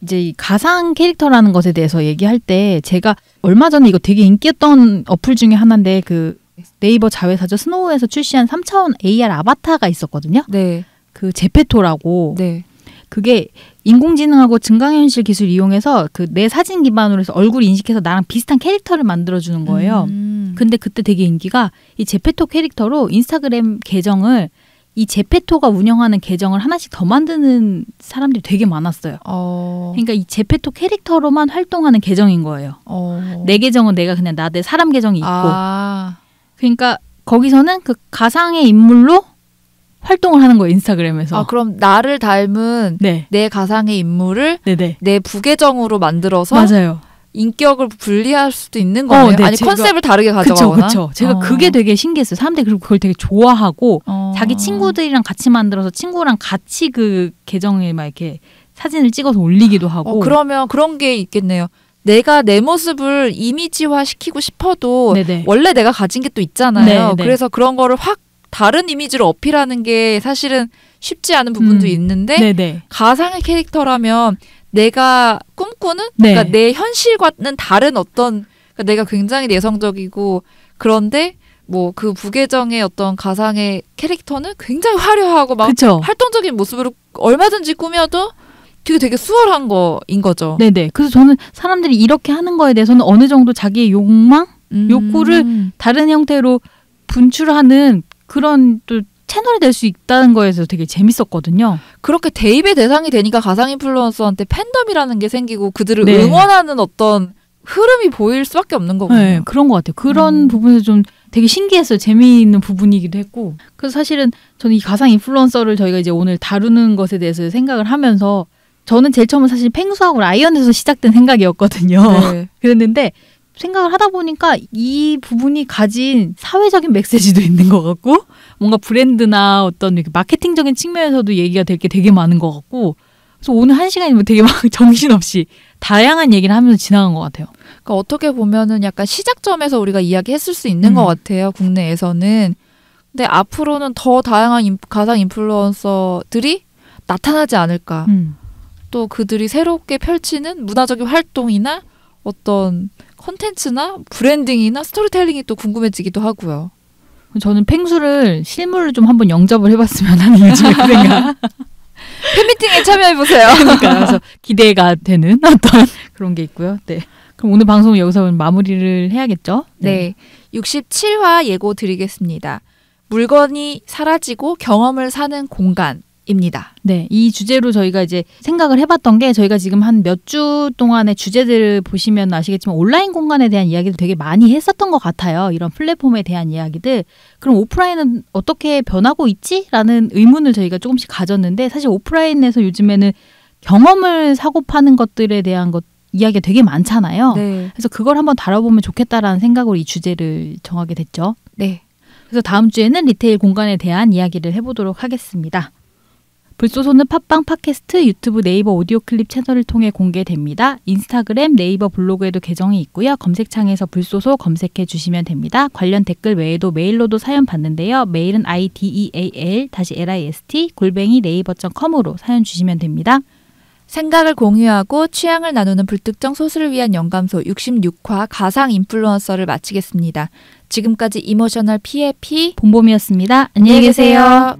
이제 이 가상 캐릭터라는 것에 대해서 얘기할 때 제가 얼마 전에 이거 되게 인기였던 어플 중에 하나인데 그 네이버 자회사죠. 스노우에서 출시한 3차원 AR 아바타가 있었거든요. 네. 그 제페토라고. 네. 그게 인공지능하고 증강현실 기술 이용해서 그 내 사진 기반으로 해서 얼굴 인식해서 나랑 비슷한 캐릭터를 만들어주는 거예요. 근데 그때 되게 인기가 이 제페토 캐릭터로 인스타그램 계정을 이 제페토가 운영하는 계정을 하나씩 더 만드는 사람들이 되게 많았어요. 그러니까 이 제페토 캐릭터로만 활동하는 계정인 거예요. 내 계정은 내가 그냥 내 사람 계정이 있고. 그러니까 거기서는 그 가상의 인물로 활동을 하는 거예요. 인스타그램에서. 그럼 나를 닮은 네. 내 가상의 인물을 네네. 내 부계정으로 만들어서 맞아요. 인격을 분리할 수도 있는 거네요. 네, 아니 컨셉을 다르게 가져가거나. 그쵸. 제가 그게 되게 신기했어요. 사람들이 그리고 그걸 되게 좋아하고 자기 친구들이랑 같이 만들어서 친구랑 같이 그 계정에 막 이렇게 사진을 찍어서 올리기도 하고. 그러면 그런 게 있겠네요. 내가 내 모습을 이미지화 시키고 싶어도 네네. 원래 내가 가진 게 또 있잖아요. 네네. 그래서 그런 거를 확 다른 이미지로 어필하는 게 사실은 쉽지 않은 부분도 있는데 네네. 가상의 캐릭터라면 내가 꿈꾸는 네. 그러니까 내 현실과는 다른 어떤 그러니까 내가 굉장히 내성적이고 그런데 뭐 그 부계정의 어떤 가상의 캐릭터는 굉장히 화려하고 막 그쵸. 활동적인 모습으로 얼마든지 꾸며도 되게 수월한 거인 거죠. 네네. 그래서 저는 사람들이 이렇게 하는 거에 대해서는 어느 정도 자기의 욕망, 욕구를 다른 형태로 분출하는 그런 또 채널이 될 수 있다는 거에서 되게 재밌었거든요. 그렇게 대입의 대상이 되니까 가상 인플루언서한테 팬덤이라는 게 생기고 그들을 네. 응원하는 어떤 흐름이 보일 수밖에 없는 거군요. 네, 그런 것 같아요. 그런 부분에서 좀 되게 신기했어요. 재미있는 부분이기도 했고. 그래서 사실은 저는 이 가상 인플루언서를 저희가 이제 오늘 다루는 것에 대해서 생각을 하면서 저는 제일 처음은 사실 펭수하고 라이언에서 시작된 생각이었거든요. 네. 그랬는데 생각을 하다 보니까 이 부분이 가진 사회적인 메시지도 있는 것 같고 뭔가 브랜드나 어떤 이렇게 마케팅적인 측면에서도 얘기가 될 게 되게 많은 것 같고 그래서 오늘 1시간이 되게 막 정신없이 다양한 얘기를 하면서 지나간 것 같아요. 그러니까 어떻게 보면은 약간 시작점에서 우리가 이야기했을 수 있는 것 같아요. 국내에서는. 근데 앞으로는 더 다양한 가상 인플루언서들이 나타나지 않을까. 또 그들이 새롭게 펼치는 문화적인 활동이나 어떤 콘텐츠나 브랜딩이나 스토리텔링이 또 궁금해지기도 하고요. 저는 펭수를 실물을 좀 한번 영접을 해봤으면 하는 요즘에 그 생각. 팬미팅에 참여해보세요. 그러니까 그래서 기대가 되는 어떤 그런 게 있고요. 네. 그럼 오늘 방송은 여기서 마무리를 해야겠죠? 네. 67화 예고 드리겠습니다. 물건이 사라지고 경험을 사는 공간입니다. 네. 이 주제로 저희가 이제 생각을 해봤던 게 저희가 지금 한 몇 주 동안의 주제들을 보시면 아시겠지만 온라인 공간에 대한 이야기를 되게 많이 했었던 것 같아요. 이런 플랫폼에 대한 이야기들. 그럼 오프라인은 어떻게 변하고 있지? 라는 의문을 저희가 조금씩 가졌는데 사실 오프라인에서 요즘에는 경험을 사고 파는 것들에 대한 이야기가 되게 많잖아요. 네. 그래서 그걸 한번 다뤄보면 좋겠다라는 생각으로 이 주제를 정하게 됐죠. 네. 그래서 다음 주에는 리테일 공간에 대한 이야기를 해보도록 하겠습니다. 불소소는 팟빵, 팟캐스트, 유튜브, 네이버 오디오 클립 채널을 통해 공개됩니다. 인스타그램, 네이버 블로그에도 계정이 있고요. 검색창에서 불소소 검색해 주시면 됩니다. 관련 댓글 외에도 메일로도 사연 받는데요. 메일은 ideal-list@네이버.com으로 사연 주시면 됩니다. 생각을 공유하고 취향을 나누는 불특정 소수를 위한 영감소 66화 가상 인플루언서를 마치겠습니다. 지금까지 이모셔널 P의 P 봄봄이었습니다. 안녕히 계세요.